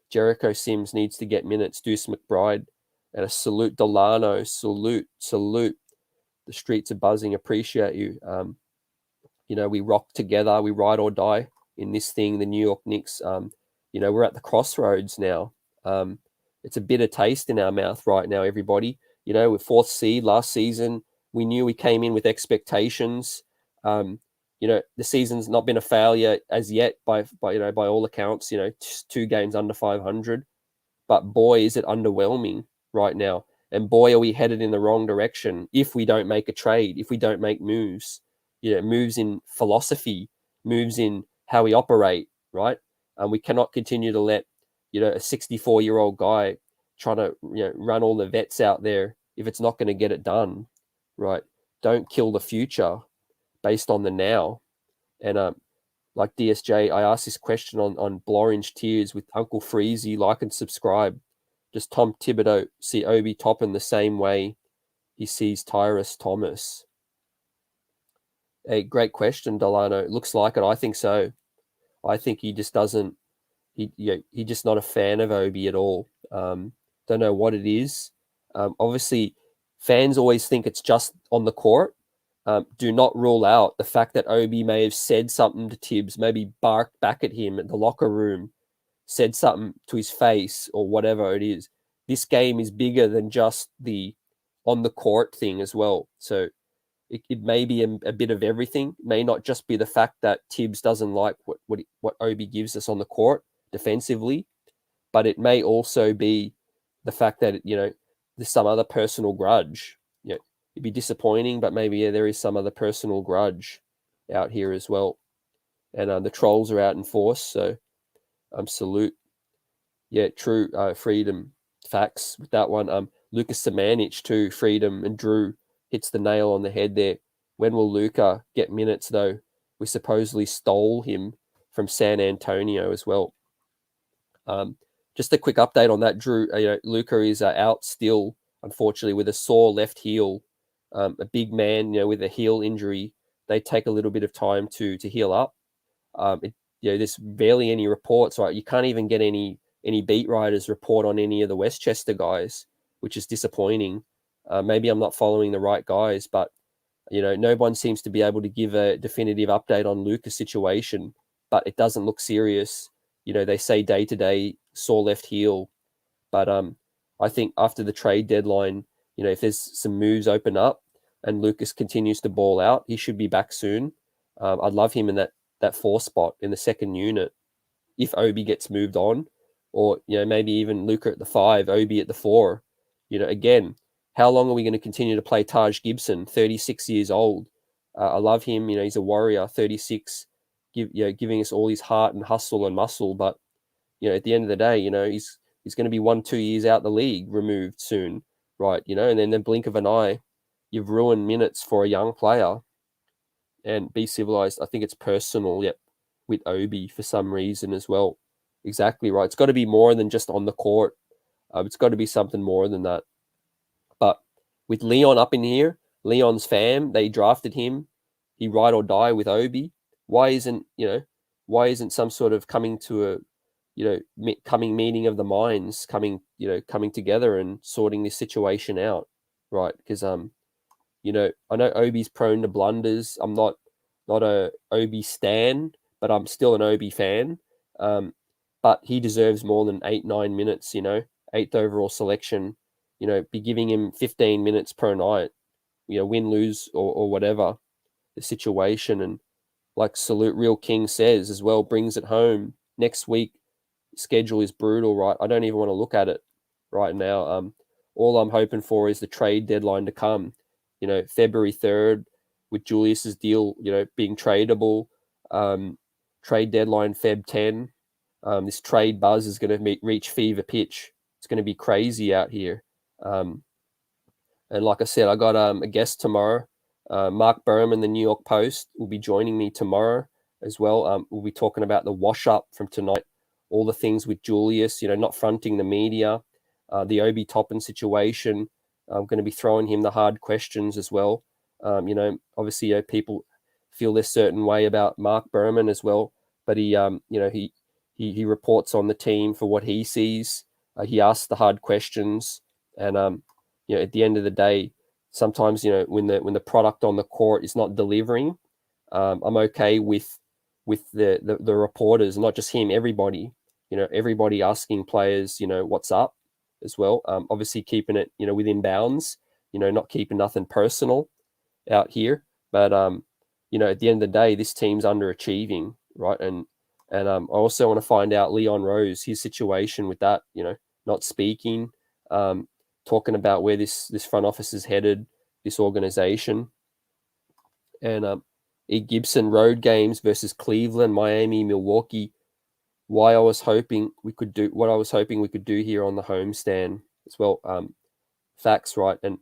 Jericho Sims needs to get minutes. Deuce McBride. And a salute, Delano. Salute. The streets are buzzing. Appreciate you. We rock together. We ride or die in this thing, the New York Knicks. We're at the crossroads now. it's a bitter taste in our mouth right now, everybody. You know, with 4th seed last season, we knew we came in with expectations. You know, the season's not been a failure as yet by all accounts. You know, 2 games under 500, but boy, is it underwhelming right now. And boy, are we headed in the wrong direction if we don't make a trade, if we don't make moves. You know, moves in philosophy, moves in how we operate, right? And we cannot continue to let, you know, a 64-year-old guy trying to, you know, run all the vets out there if it's not going to get it done, right? Don't kill the future based on the now. And like DSJ, I asked this question on Blorange Tears with Uncle Freezy. Like and subscribe. Does Tom Thibodeau see Obi Toppin the same way he sees Tyrus Thomas? A great question, Delano. Looks like it. I think so. I think he just doesn't. He's just not a fan of Obi at all. Don't know what it is. Obviously, fans always think it's just on the court. Do not rule out the fact that Obi may have said something to Tibbs, maybe barked back at him at the locker room, said something to his face or whatever it is. This game is bigger than just the on the court thing as well. So it may be a bit of everything. It may not just be the fact that Tibbs doesn't like what Obi gives us on the court defensively, but it may also be the fact that, you know, there's some other personal grudge. You know, it'd be disappointing, but maybe there is some other personal grudge out here as well. And the trolls are out in force, so salute. Yeah, true. Freedom, facts with that one. Lucas Samanich too. Freedom and Drew hits the nail on the head there. When will Luka get minutes though? We supposedly stole him from San Antonio as well. Just a quick update on that, Drew. Luka is out still, unfortunately, with a sore left heel. A big man, you know, with a heel injury, they take a little bit of time to heal up. There's barely any reports, right? You can't even get any beat writers report on any of the Westchester guys, which is disappointing. Maybe I'm not following the right guys, but you know, no one seems to be able to give a definitive update on Luka's situation, but it doesn't look serious. You know, they say day to day sore left heel, but I think after the trade deadline, you know, if there's some moves open up and Lucas continues to ball out, he should be back soon. I'd love him in that 4 spot in the second unit if Obi gets moved on, or, you know, maybe even Luka at the 5, Obi at the 4. You know, again, how long are we going to continue to play Taj Gibson, 36 years old? I love him. You know, he's a warrior, 36, giving us all his heart and hustle and muscle. But, you know, at the end of the day, you know, he's going to be 1-2 years out the league, removed soon, right? You know, and then the blink of an eye, you've ruined minutes for a young player. And be civilized. I think it's personal, with Obi for some reason as well. Exactly right. It's got to be more than just on the court. It's got to be something more than that. But with Leon up in here, Leon's fam, they drafted him. He ride or die with Obi. Why isn't some sort of coming meeting of the minds, coming together and sorting this situation out, right? Because you know, I know Obi's prone to blunders. I'm not a Obi stan, but I'm still an Obi fan. But he deserves more than 8-9 minutes. You know, 8th overall selection. You know, be giving him 15 minutes per night. You know, win, lose, or whatever the situation. And like Salute Real King says as well, brings it home. Next week schedule is brutal, right? I don't even want to look at it right now. All I'm hoping for is the trade deadline to come. You know, February 3rd with Julius's deal, you know, being tradable. Trade deadline Feb 10. This trade buzz is going to reach fever pitch. It's going to be crazy out here. And like I said, I got a guest tomorrow. Mark Berman, the New York Post, will be joining me tomorrow as well. We'll be talking about the wash up from tonight, all the things with Julius, you know, not fronting the media, the Obi Toppin situation. I'm going to be throwing him the hard questions as well. You know, obviously, people feel this certain way about Mark Berman as well, but he reports on the team for what he sees. He asks the hard questions, and you know, at the end of the day, sometimes, you know, when the product on the court is not delivering, I'm okay with the reporters, not just him, everybody. You know, everybody asking players, you know, what's up, as well. Obviously keeping it, within bounds, not keeping nothing personal out here. But, at the end of the day, this team's underachieving, right? And I also want to find out Leon Rose, his situation with that, not speaking, talking about where this front office is headed, this organization. And E. Gibson, road games versus Cleveland, Miami, Milwaukee. What I was hoping we could do here on the homestand as well. Facts, right? And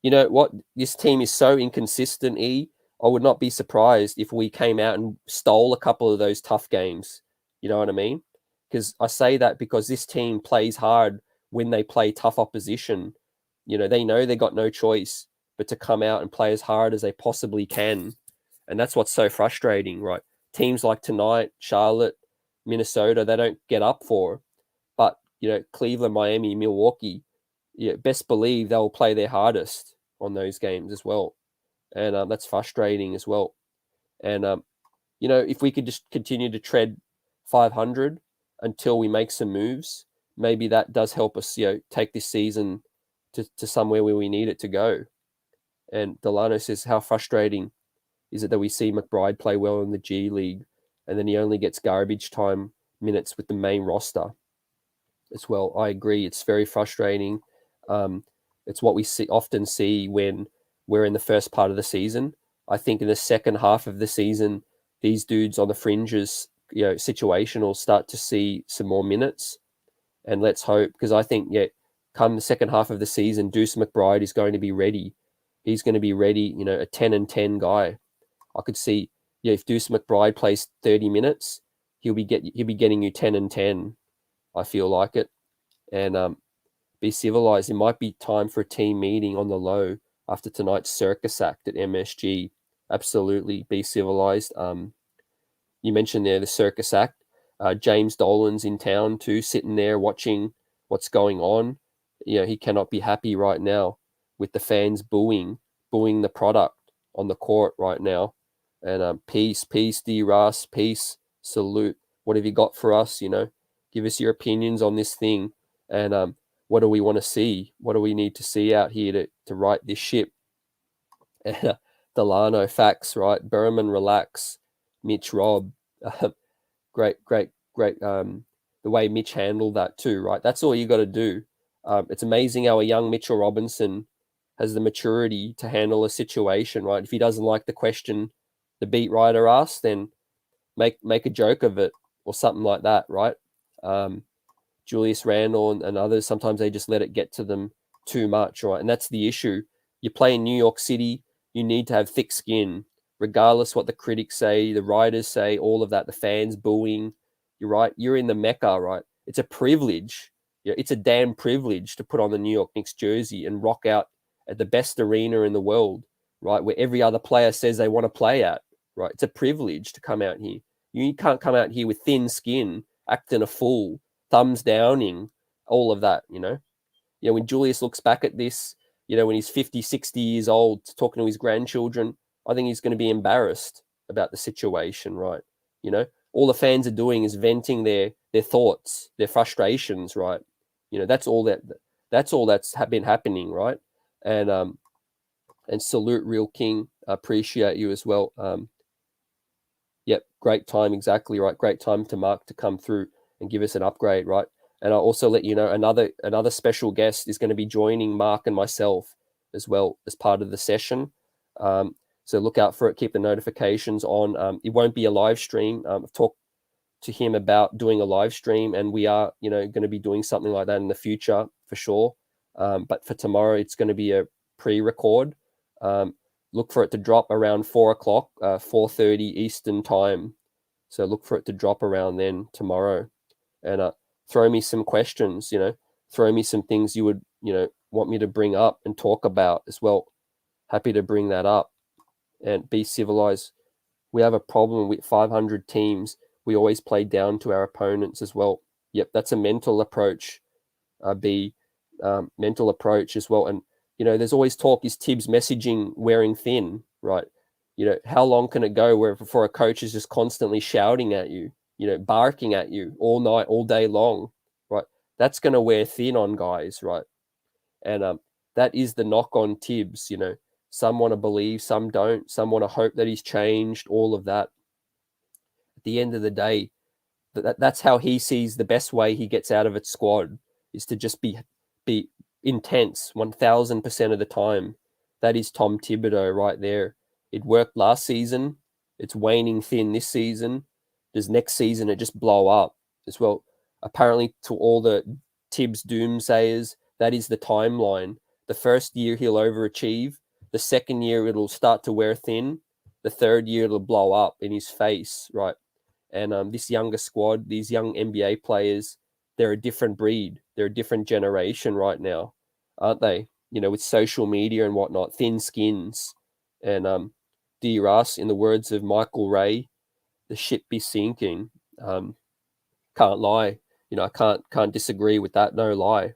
you know what? This team is so inconsistent, E. I would not be surprised if we came out and stole a couple of those tough games. You know what I mean? Because I say that because this team plays hard when they play tough opposition. They know they got no choice but to come out and play as hard as they possibly can. And that's what's so frustrating, right? Teams like tonight, Charlotte, Minnesota, they don't get up for. But, Cleveland, Miami, Milwaukee, best believe they'll play their hardest on those games as well. And that's frustrating as well. And, if we could just continue to tread 500 until we make some moves, maybe that does help us, take this season to somewhere where we need it to go. And Delano says, how frustrating is it that we see McBride play well in the G League and then he only gets garbage time minutes with the main roster as well? I agree. It's very frustrating. It's what we often see when we're in the first part of the season. I think in the second half of the season, these dudes on the fringes, situational, start to see some more minutes. And let's hope, because I think, come the second half of the season, Deuce McBride is going to be ready. He's going to be ready, a 10-10 guy. I could see, if Deuce McBride plays 30 minutes, he'll be getting you 10-10. I feel like it. And be civilized. It might be time for a team meeting on the low after tonight's circus act at MSG. Absolutely, be civilized. You mentioned there the circus act. James Dolan's in town too, sitting there watching what's going on. He cannot be happy right now with the fans booing the product on the court right now. And peace, D. Russ, peace, salute. What have you got for us? Give us your opinions on this thing. And what do we want to see? What do we need to see out here to right this ship? Delano, facts, right? Berman, relax. Mitch, Rob, great. The way Mitch handled that too, right? That's all you got to do. It's amazing how a young Mitchell Robinson has the maturity to handle a situation, right? If he doesn't like the question the beat writer asks, then make a joke of it or something like that, right? Julius Randle and others, sometimes they just let it get to them too much, right? And that's the issue. You play in New York City, you need to have thick skin, regardless what the critics say, the writers say, all of that, the fans booing. You're right. You're in the Mecca, right? It's a privilege. It's a damn privilege to put on the New York Knicks jersey and rock out at the best arena in the world, right? Where every other player says they want to play at, right? It's a privilege to come out here. You can't come out here with thin skin, acting a fool, thumbs downing, all of that, when Julius looks back at this, when he's 50, 60 years old, talking to his grandchildren, I think he's going to be embarrassed about the situation, right? All the fans are doing is venting their thoughts, their frustrations, right? That's all that's been happening, right? And salute Real King, I appreciate you as well. Yep, great time, exactly right. Great time to Mark to come through and give us an upgrade, right? And I'll also let you know another special guest is going to be joining Mark and myself as well as part of the session. So look out for it. Keep the notifications on. It won't be a live stream. I've talked to him about doing a live stream, and we are, going to be doing something like that in the future for sure. But for tomorrow, it's going to be a pre-record. Look for it to drop around 4 o'clock, 4:30 Eastern time. So look for it to drop around then tomorrow. And throw me some questions, throw me some things you would, want me to bring up and talk about as well. Happy to bring that up. And be civilized. We have a problem with 500 teams. We always play down to our opponents as well. Yep, that's a mental approach. Mental approach as well. And, there's always talk, is Tibbs messaging wearing thin, right? How long can it go before a coach is just constantly shouting at you, barking at you all night, all day long, right? that's going to wear thin on guys, right? And that is the knock on Tibbs. Some want to believe, some don't. Some want to hope that he's changed. All of that. At the end of the day, that's how he sees the best way he gets out of its squad is to just be intense 1000% of the time. That is Tom Thibodeau right there. It worked last season. It's waning thin this season. Does next season it just blow up as well? Apparently, to all the Tibbs doomsayers, that is the timeline. The first year he'll overachieve. The second year it'll start to wear thin. The third year it'll blow up in his face, right? And this younger squad, these young NBA players, they're a different breed. They're a different generation right now, aren't they? With social media and whatnot, thin skins. And D. Russ, in the words of Michael Ray, the ship be sinking. Can't lie. I can't disagree with that. No lie.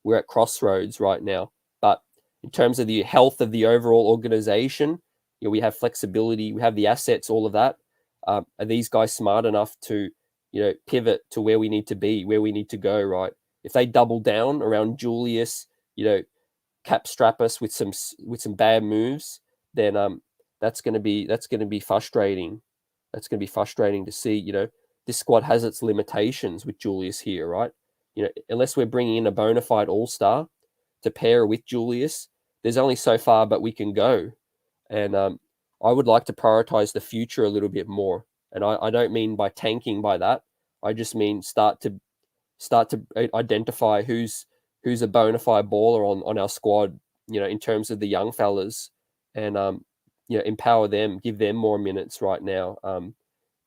We're at crossroads right now. But in terms of the health of the overall organization, we have flexibility, we have the assets, all of that. Are these guys smart enough to, pivot to where we need to be, where we need to go, right? If they double down around Julius, cap strap us with some bad moves, then that's going to be frustrating. That's going to be frustrating to see. This squad has its limitations with Julius here, right? Unless we're bringing in a bona fide all-star to pair with Julius, there's only so far but we can go. And I would like to prioritize the future a little bit more. And I don't mean by tanking by that. I just mean start to identify who's a bona fide baller on our squad, in terms of the young fellas, and empower them, give them more minutes right now.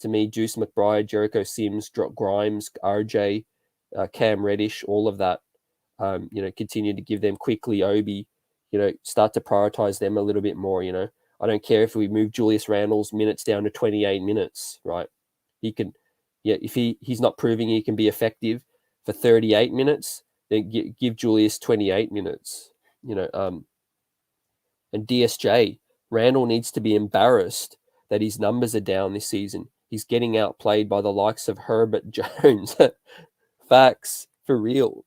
To me, Juice McBride, Jericho Sims, Grimes, RJ, Cam Reddish, all of that, continue to give them quickly, Obi, start to prioritize them a little bit more. I don't care if we move Julius Randle's minutes down to 28 minutes, right? He can, if he's not proving he can be effective for 38 minutes, then give Julius 28 minutes, and DSJ, Randle needs to be embarrassed that his numbers are down this season. He's getting outplayed by the likes of Herbert Jones. Facts, for real.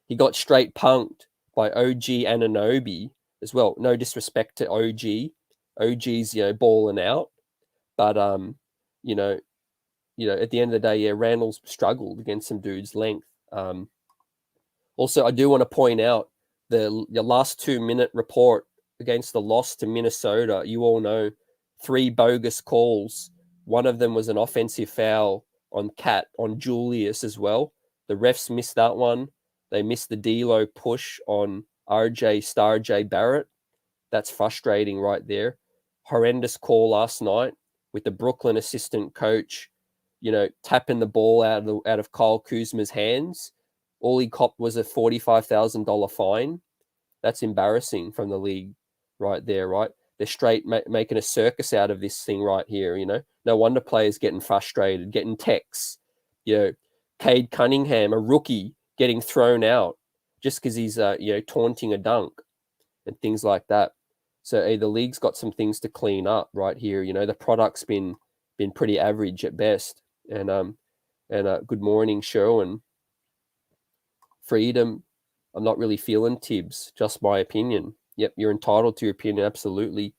He got straight punked by OG Anunoby as well. No disrespect to OG. OG's, balling out. But, at the end of the day, Randall's struggled against some dudes' length. Also, I do want to point out the last 2-minute report against the loss to Minnesota. You all know 3 bogus calls. One of them was an offensive foul on Julius as well. The refs missed that one. They missed the D-Lo push on Star J Barrett. That's frustrating right there. Horrendous call last night with the Brooklyn assistant coach, tapping the ball out of Kyle Kuzma's hands. All he copped was a $45,000 fine. That's embarrassing from the league right there, right? They're straight making a circus out of this thing right here, No wonder players getting frustrated, getting texts. Cade Cunningham, a rookie, getting thrown out just because he's, taunting a dunk and things like that. So the league's got some things to clean up right here. The product's been pretty average at best. And good morning, Sherwin. Freedom. I'm not really feeling Tibbs, just my opinion. Yep, you're entitled to your opinion, absolutely.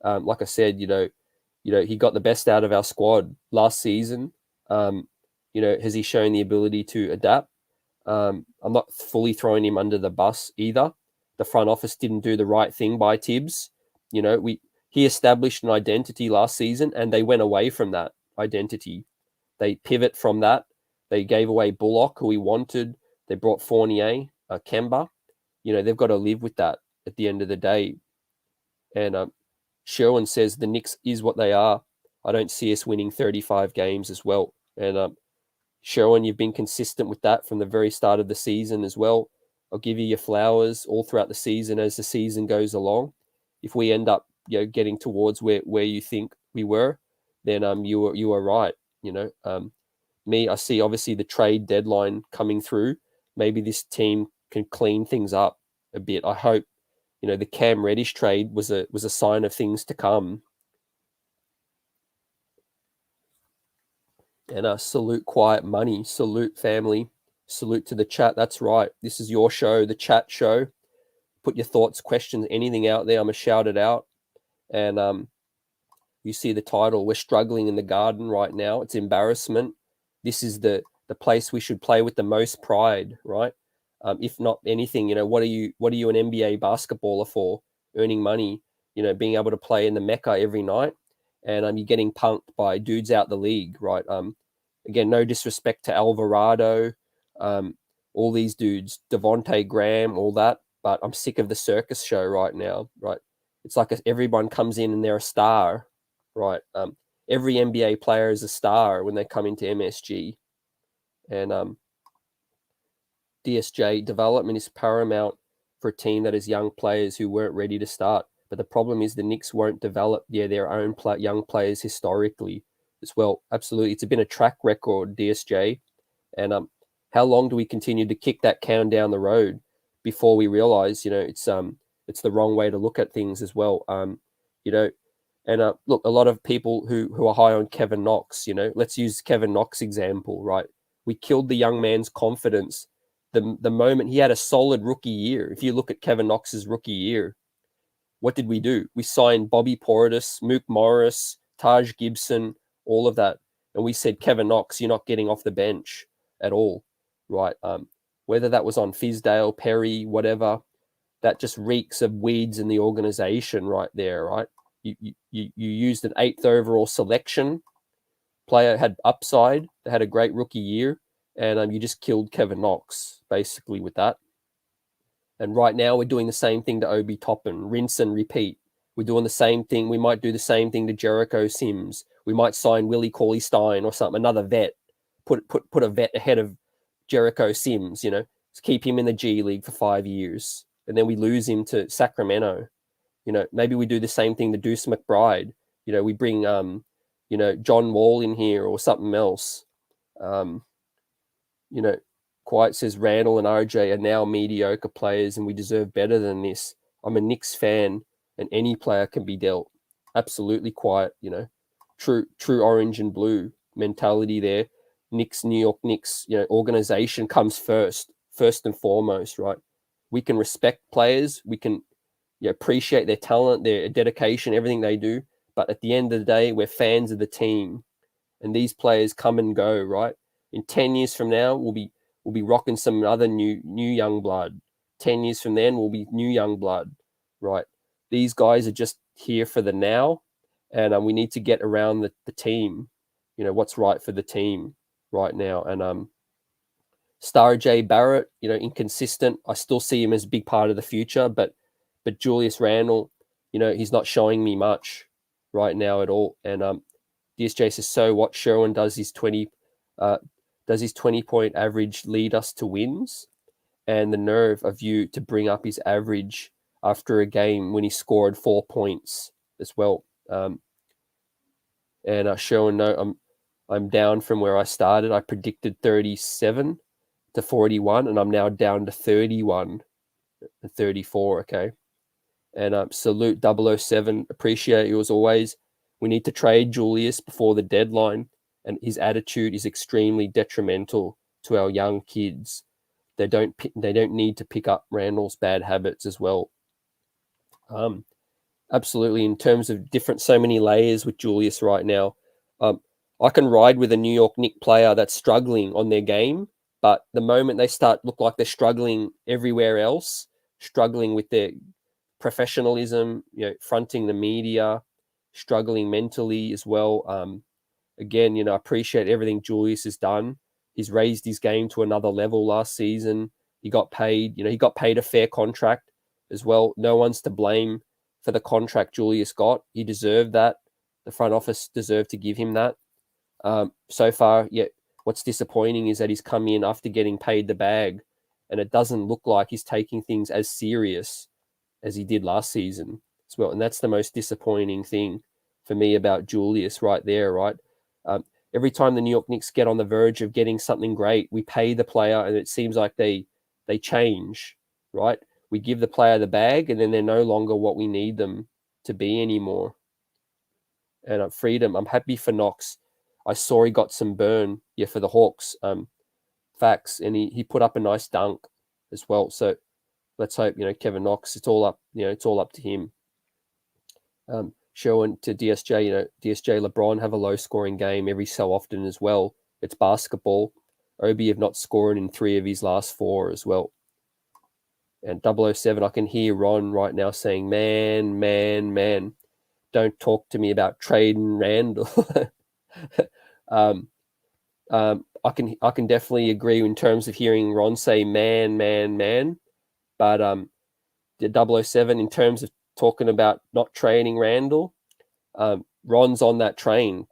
Like I said, he got the best out of our squad last season. Has he shown the ability to adapt? I'm not fully throwing him under the bus either. The front office didn't do the right thing by Tibbs. He established an identity last season, and they went away from that identity. They pivot from that. They gave away Bullock, who he wanted. They brought Fournier, Kemba. They've got to live with that at the end of the day. And Sherwin says the Knicks is what they are. I don't see us winning 35 games as well. And Sherwin, you've been consistent with that from the very start of the season as well. I'll give you your flowers all throughout the season as the season goes along. If we end up, getting towards where you think we were, then you are right. I see obviously the trade deadline coming through. Maybe this team can clean things up a bit. I hope, the Cam Reddish trade was a sign of things to come. And salute Quiet Money, salute family. Salute to the chat. That's right. This is your show, the chat show. Put your thoughts, questions, anything out there. I'm going to shout it out. And you see the title. We're struggling in the Garden right now. It's embarrassment. This is the place we should play with the most pride, right? If not anything, what are you an NBA basketballer for? Earning money, being able to play in the Mecca every night, and you're getting punked by dudes out the league, right? Again, no disrespect to Alvarado, all these dudes, Devonte Graham, all that, but I'm sick of the circus show right now, right? It's like everyone comes in and they're a star, right? Every NBA player is a star when they come into MSG, and DSJ development is paramount for a team that has young players who weren't ready to start. But the problem is the Knicks won't develop their own young players historically as well. Absolutely, it's been a track record, DSJ, and how long do we continue to kick that can down the road before we realize it's the wrong way to look at things as well. And look, a lot of people who are high on Kevin Knox, let's use Kevin Knox example, right? We killed the young man's confidence the moment he had a solid rookie year. If you look at Kevin Knox's rookie year, what did we do? We signed Bobby Portis, Mook Morris, Taj Gibson, all of that. And we said, Kevin Knox, you're not getting off the bench at all, right? Whether that was on Fizdale, Perry, whatever, that just reeks of weeds in the organization right there, right? You used an 8th overall selection. Player had upside. They had a great rookie year. And you just killed Kevin Knox, basically, with that. And right now we're doing the same thing to Obi Toppin, rinse and repeat. We're doing the same thing. We might do the same thing to Jericho Sims. We might sign Willie Cauley-Stein or something, another vet. Put a vet ahead of Jericho Sims, keep him in the G League for 5 years. And then we lose him to Sacramento. Maybe we do the same thing to Deuce McBride. We bring, John Wall in here or something else. Quiet says Randle and RJ are now mediocre players and we deserve better than this. I'm a Knicks fan and any player can be dealt. Absolutely Quiet, true orange and blue mentality there. Knicks, New York Knicks, organization comes first and foremost, right? We can respect players. We can appreciate their talent, their dedication, everything they do. But at the end of the day, we're fans of the team and these players come and go, right? In 10 years from now, we'll be rocking some other new young blood. 10 years from then, we'll be new young blood, right? These guys are just here for the now, and we need to get around the team, what's right for the team right now. And Star J Barrett, inconsistent. I still see him as a big part of the future, but Julius Randle, he's not showing me much right now at all. And DSJ says, so what? Sherwin does his 20-point average lead us to wins? And the nerve of you to bring up his average after a game when he scored 4 points as well. And Sherwin, no, I'm down from where I started. I predicted 37 to 41, and I'm now down to 31 and 34, okay? And salute 007. Appreciate you as always. We need to trade Julius before the deadline, and his attitude is extremely detrimental to our young kids. They don't need to pick up Randall's bad habits as well. Absolutely, in terms of so many layers with Julius right now. I can ride with a New York Knicks player that's struggling on their game, but the moment they start look like they're struggling everywhere else, struggling with their professionalism, fronting the media, struggling mentally as well. Again, I appreciate everything Julius has done. He's raised his game to another level last season. He got paid, he got paid a fair contract as well. No one's to blame for the contract Julius got. He deserved that. The front office deserved to give him that. So far, what's disappointing is that he's come in after getting paid the bag, and it doesn't look like he's taking things as serious as he did last season as well. And that's the most disappointing thing for me about Julius right there, right? Every time the New York Knicks get on the verge of getting something great, we pay the player and it seems like they change, right? We give the player the bag and then they're no longer what we need them to be anymore. And freedom, I'm happy for Knox. I saw he got some burn, for the Hawks. facts. And he put up a nice dunk as well. So let's hope, Kevin Knox, it's all up to him. Showing to DSJ, DSJ LeBron have a low scoring game every so often as well. It's basketball. Obi have not scored in 3 of his last 4 as well. And 007, I can hear Ron right now saying, man, don't talk to me about trading Randle. I can definitely agree in terms of hearing Ron say man. But the 007, in terms of talking about not trading Randle, Ron's on that train.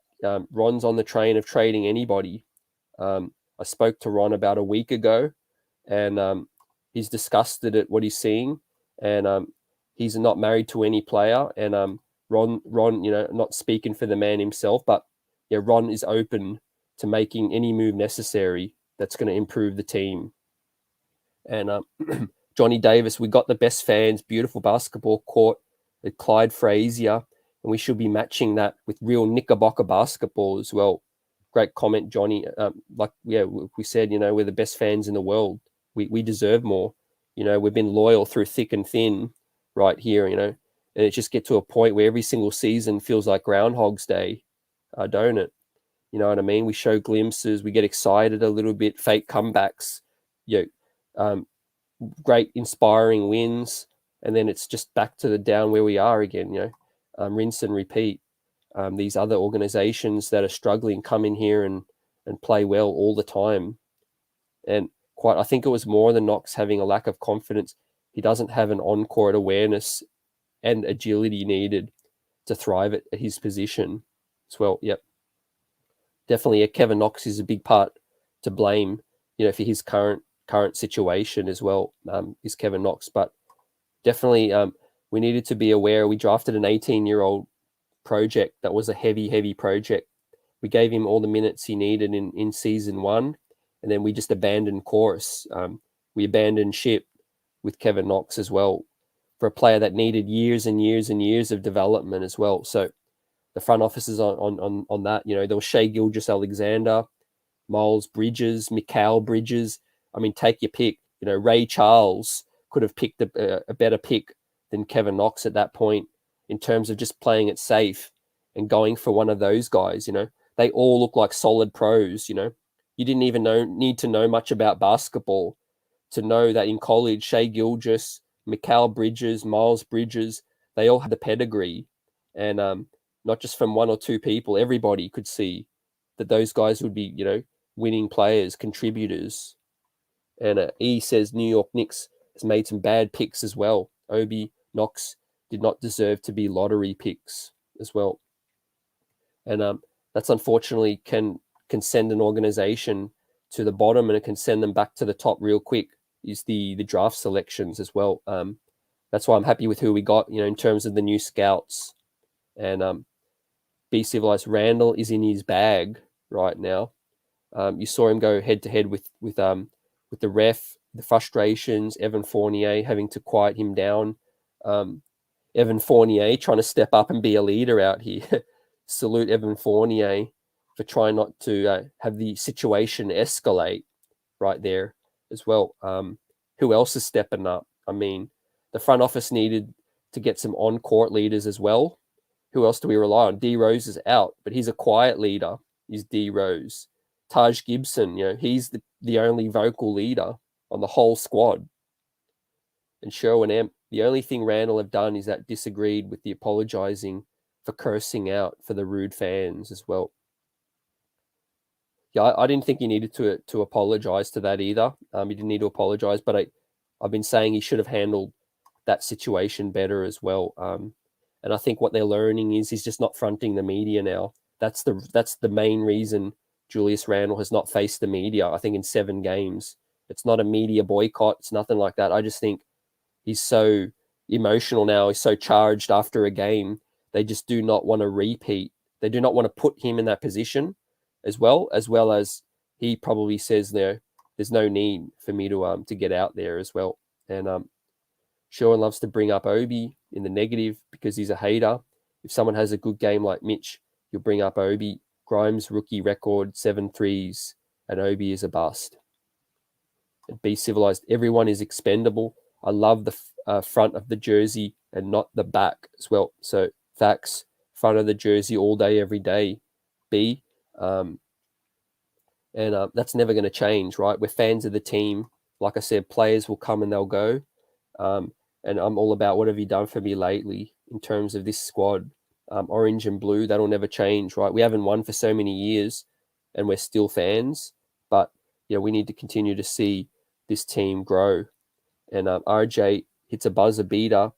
Ron's on the train of trading anybody. I spoke to Ron about a week ago, and he's disgusted at what he's seeing, and he's not married to any player. And Ron, not speaking for the man himself, but yeah, Ron is open to making any move necessary that's going to improve the team. And Johnny Davis, we got the best fans, beautiful basketball court at Clyde Frazier, and we should be matching that with real Knickerbocker basketball as well. Great comment, Johnny. We said, we're the best fans in the world. We deserve more. We've been loyal through thick and thin right here, and it just get to a point where every single season feels like Groundhog's Day, don't it? You know what I mean? We show glimpses, we get excited a little bit, fake comebacks, great inspiring wins, and then it's just back to the down where we are again, rinse and repeat. These other organizations that are struggling come in here and play well all the time. And I think it was more than Knox having a lack of confidence. He doesn't have an on-court awareness and agility needed to thrive at his position as well. Yep. Definitely, Kevin Knox is a big part to blame, for his current situation as well, is Kevin Knox. But definitely, we needed to be aware. We drafted an 18-year-old project that was a heavy project. We gave him all the minutes he needed in season 1, and then we just abandoned course. We abandoned ship with Kevin Knox as well, for a player that needed years and years and years of development as well. So the front office is on that. There was Shai Gilgeous-Alexander, Miles Bridges, Mikal Bridges. I mean, take your pick. Ray Charles could have picked a better pick than Kevin Knox at that point in terms of just playing it safe and going for one of those guys. They all look like solid pros. You didn't even need to know much about basketball to know that in college, Shai Gilgeous, Mikal Bridges, Miles Bridges, they all had the pedigree. And not just from 1 or 2 people, everybody could see that those guys would be, winning players, contributors. And E says New York Knicks has made some bad picks as well. Obi, Knox did not deserve to be lottery picks as well. And that's unfortunately can send an organization to the bottom, and it can send them back to the top real quick, is the draft selections as well. That's why I'm happy with who we got, in terms of the new scouts. And Be Civilized Randle is in his bag right now. You saw him go head to head with the ref, the frustrations, Evan Fournier having to quiet him down. Evan Fournier trying to step up and be a leader out here. Salute Evan Fournier for trying not to have the situation escalate right there as well. Who else is stepping up? I mean, the front office needed to get some on-court leaders as well. Who else do we rely on? D Rose is out, but he's a quiet leader. He's D Rose. Taj Gibson, he's the only vocal leader on the whole squad. And Sherwin M, the only thing Randle have done is that disagreed with the apologizing for cursing out for the rude fans as well. Yeah, I didn't think he needed to apologize to that either. He didn't need to apologize, but I've been saying he should have handled that situation better as well. And I think what they're learning is he's just not fronting the media now. That's the main reason Julius Randle has not faced the media, I think, in 7 games. It's not a media boycott. It's nothing like that. I just think he's so emotional now. He's so charged after a game. They just do not want to repeat. They do not want to put him in that position as well as he probably says there's no need for me to get out there as well. And Sean loves to bring up Obi in the negative because he's a hater. If someone has a good game like Mitch, you'll bring up Obi. Grimes rookie record, 7 threes, and Obi is a bust. and be civilized. Everyone is expendable. I love the front of the jersey and not the back as well. So facts, front of the jersey all day, every day. B, and that's never going to change, right? We're fans of the team. Like I said, players will come and they'll go. And I'm all about what have you done for me lately in terms of this squad. Orange and blue, that'll never change, right? We haven't won for so many years and we're still fans. But, we need to continue to see this team grow. And RJ hits a buzzer beater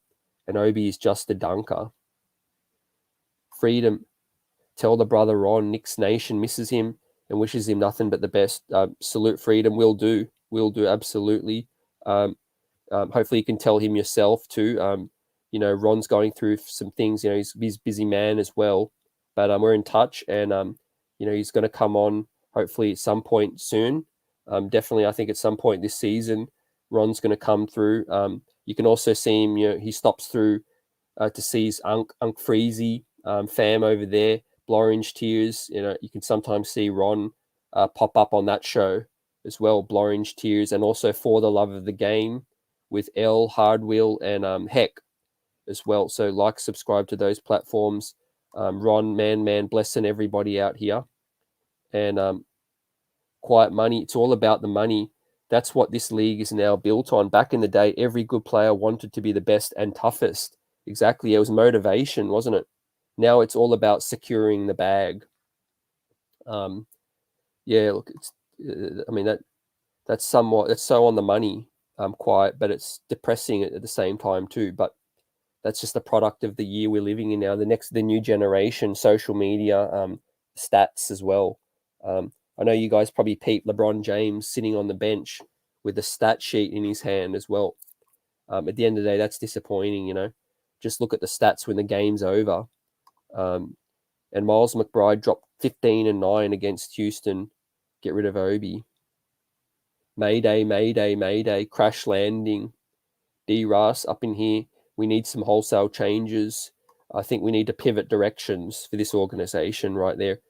and Obi is just a dunker. Freedom, tell the brother Ron, Knicks Nation misses him and wishes him nothing but the best. Salute Freedom, will do, absolutely. Hopefully you can tell him yourself too. Ron's going through some things. He's a busy man as well, but we're in touch, and he's going to come on hopefully at some point soon. Definitely, I think at some point this season, Ron's going to come through. You can also see him. He stops through to see his Unc Freezy fam over there. Blorange Tears. You can sometimes see Ron pop up on that show as well. Blorange Tears, and also For the Love of the Game with L, Hardwill, and Heck as well. So subscribe to those platforms. Ron, man, blessing everybody out here. And Quiet Money, it's all about the money. That's what this league is now built on. Back in the day, every good player wanted to be the best and toughest. Exactly. It was motivation, wasn't it? Now it's all about securing the bag. Look, that's so on the money. Quiet, but it's depressing at the same time too. But that's just the product of the year we're living in now. The new generation, social media, stats as well. I know you guys probably peeped LeBron James sitting on the bench with a stat sheet in his hand as well. At the end of the day, that's disappointing. Just look at the stats when the game's over. And Miles McBride dropped 15 and 9 against Houston. Get rid of Obi. Mayday, mayday, mayday, crash landing. D. Russ up in here. We need some wholesale changes. I think we need to pivot directions for this organization right there.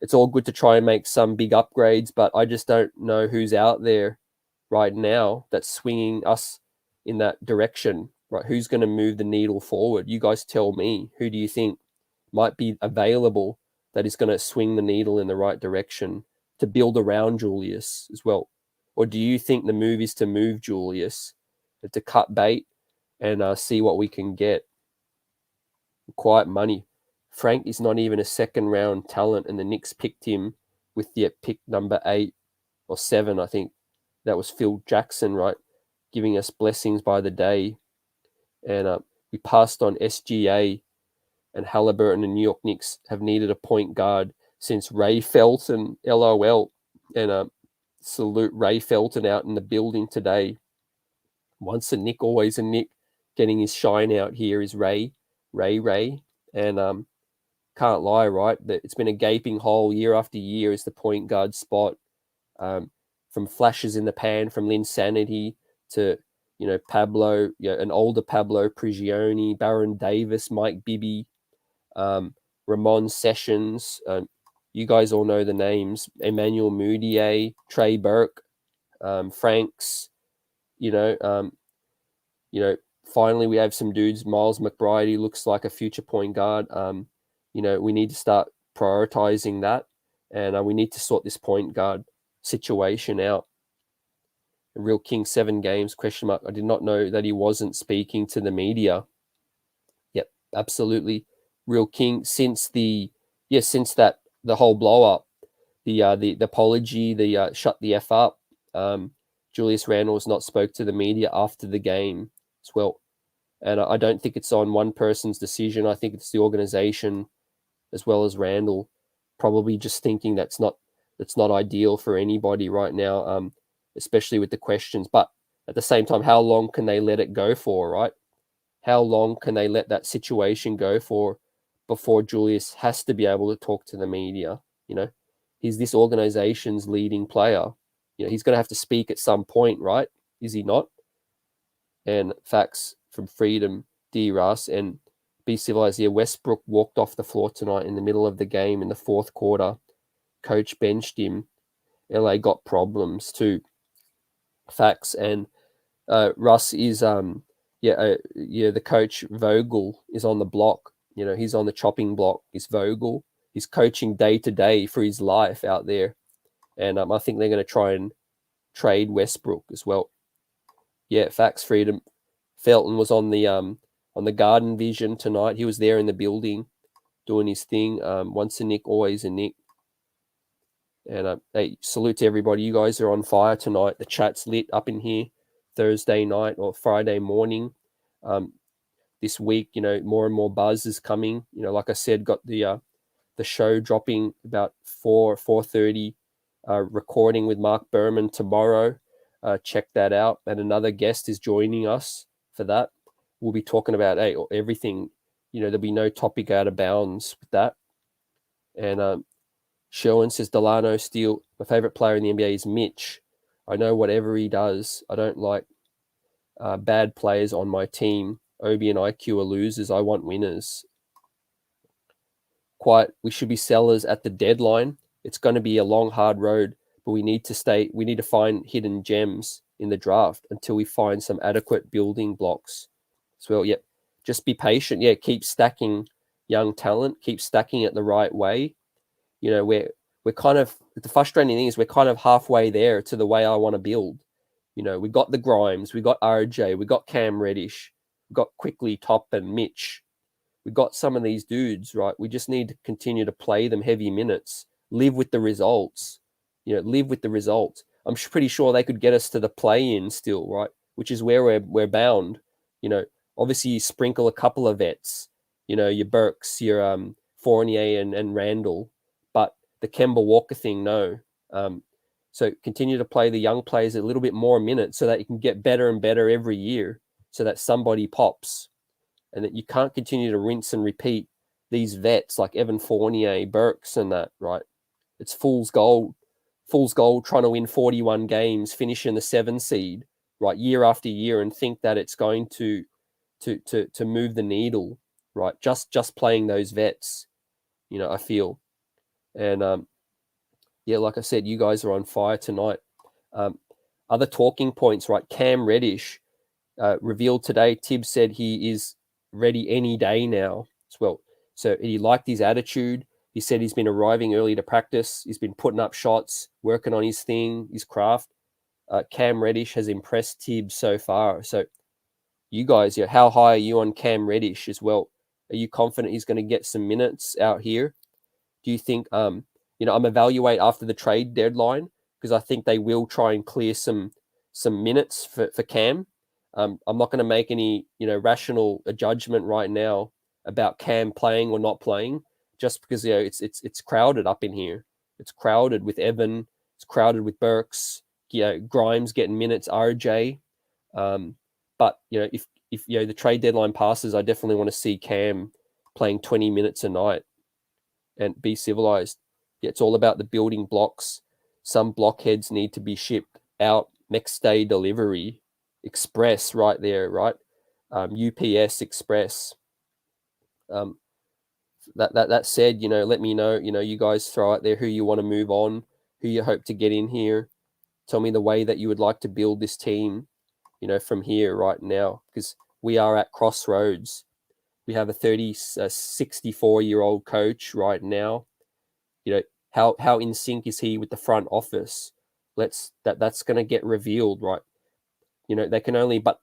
It's all good to try and make some big upgrades, but I just don't know who's out there right now that's swinging us in that direction, right? Who's going to move the needle forward? You guys tell me. Who do you think might be available that is going to swing the needle in the right direction to build around Julius as well? Or do you think the move is to move Julius, to cut bait and see what we can get? Quiet Money. Frank is not even a second round talent, and the Knicks picked him with the pick number 8 or 7, I think. That was Phil Jackson, right? Giving us blessings by the day. And we passed on SGA, and Halliburton and New York Knicks have needed a point guard since Ray Felton, LOL. And salute Ray Felton out in the building today. Once a Nick, always a Nick. Getting his shine out here is Ray. And can't lie, right? It's been a gaping hole year after year as the point guard spot. From flashes in the pan from Linsanity to, Pablo, an older Pablo Prigioni, Baron Davis, Mike Bibby, Ramon Sessions. You guys all know the names. Emmanuel Mudiay, Trey Burke, Franks, finally we have some dudes. Miles McBride, he looks like a future point guard. We need to start prioritizing that, and we need to sort this point guard situation out. Real King 7 games, question mark. I did not know that he wasn't speaking to the media. Yep, absolutely. Real King, since the whole blow up, the apology, the shut the F up, Julius Randle has not spoke to the media after the game as well. And I don't think it's on one person's decision. I think it's the organization as well as Randle probably just thinking that's not ideal for anybody right now, especially with the questions. But at the same time, how long can they let it go for, right? How long can they let that situation go for before Julius has to be able to talk to the media? He's this organization's leading player. He's going to have to speak at some point, right? Is he not? And facts from Freedom, D. Russ, and Be Civilized here. Westbrook walked off the floor tonight in the middle of the game in the fourth quarter. Coach benched him. LA got problems too. Facts. And Russ is the coach Vogel is on the block. He's on the chopping block. Is Vogel. He's coaching day to day for his life out there, and I think they're going to try and trade Westbrook as well. Yeah, facts. Freedom. Felton was on the Garden Vision tonight. He was there in the building doing his thing. Once a Nick, always a Nick. And hey, salute to everybody. You guys are on fire tonight. The chat's lit up in here. Thursday night or Friday morning. This week, more and more buzz is coming. Like I said, got the show dropping about 4:30. Recording with Mark Berman tomorrow. Check that out. And another guest is joining us for that. We'll be talking about everything. There'll be no topic out of bounds with that. And Sherwin says, Delano Steele, my favorite player in the NBA is Mitch. I know whatever he does. I don't like bad players on my team. Obi and IQ are losers. I want winners. We should be sellers at the deadline. It's going to be a long, hard road, but we need to find hidden gems in the draft until we find some adequate building blocks as well. Yep. Just be patient. Yeah. Keep stacking young talent. Keep stacking it the right way. We're kind of, the frustrating thing is we're kind of halfway there to the way I want to build. We got the Grimes, we got RJ, we got Cam Reddish, we got Quickly, Top, and Mitch. We got some of these dudes, right? We just need to continue to play them heavy minutes, live with the results, live with the results. I'm pretty sure they could get us to the play-in still, right? Which is where we're bound. Obviously you sprinkle a couple of vets, your Burks, your Fournier and Randle, but the Kemba Walker thing, no. So continue to play the young players a little bit more minutes so that you can get better and better every year so that somebody pops. And that you can't continue to rinse and repeat these vets like Evan Fournier, Burks and that, right? It's fool's gold trying to win 41 games, finish in the 7 seed, right, year after year, and think that it's going to move the needle, right? Just playing those vets, I feel. And like I said, you guys are on fire tonight. Other talking points, right? Cam Reddish revealed today. Tibbs said he is ready any day now as well. So he liked his attitude. He said he's been arriving early to practice. He's been putting up shots, working on his thing, his craft. Cam Reddish has impressed Tibbs so far. So you guys, how high are you on Cam Reddish as well? Are you confident he's going to get some minutes out here? Do you think, I'm evaluate after the trade deadline because I think they will try and clear some minutes for Cam. I'm not going to make any, rational judgment right now about Cam playing or not playing, just because it's crowded up in here. It's crowded with Evan. It's crowded with Burks. Grimes getting minutes. RJ. But if the trade deadline passes, I definitely want to see Cam playing 20 minutes a night and be civilized. Yeah, it's all about the building blocks. Some blockheads need to be shipped out next day delivery. Express right there, right? UPS Express. That said, let me know, you guys throw out there who you want to move on, who you hope to get in here. Tell me the way that you would like to build this team, from here right now, because we are at crossroads. We have a 64-year-old coach right now. How in sync is he with the front office? That's going to get revealed, right? They can only but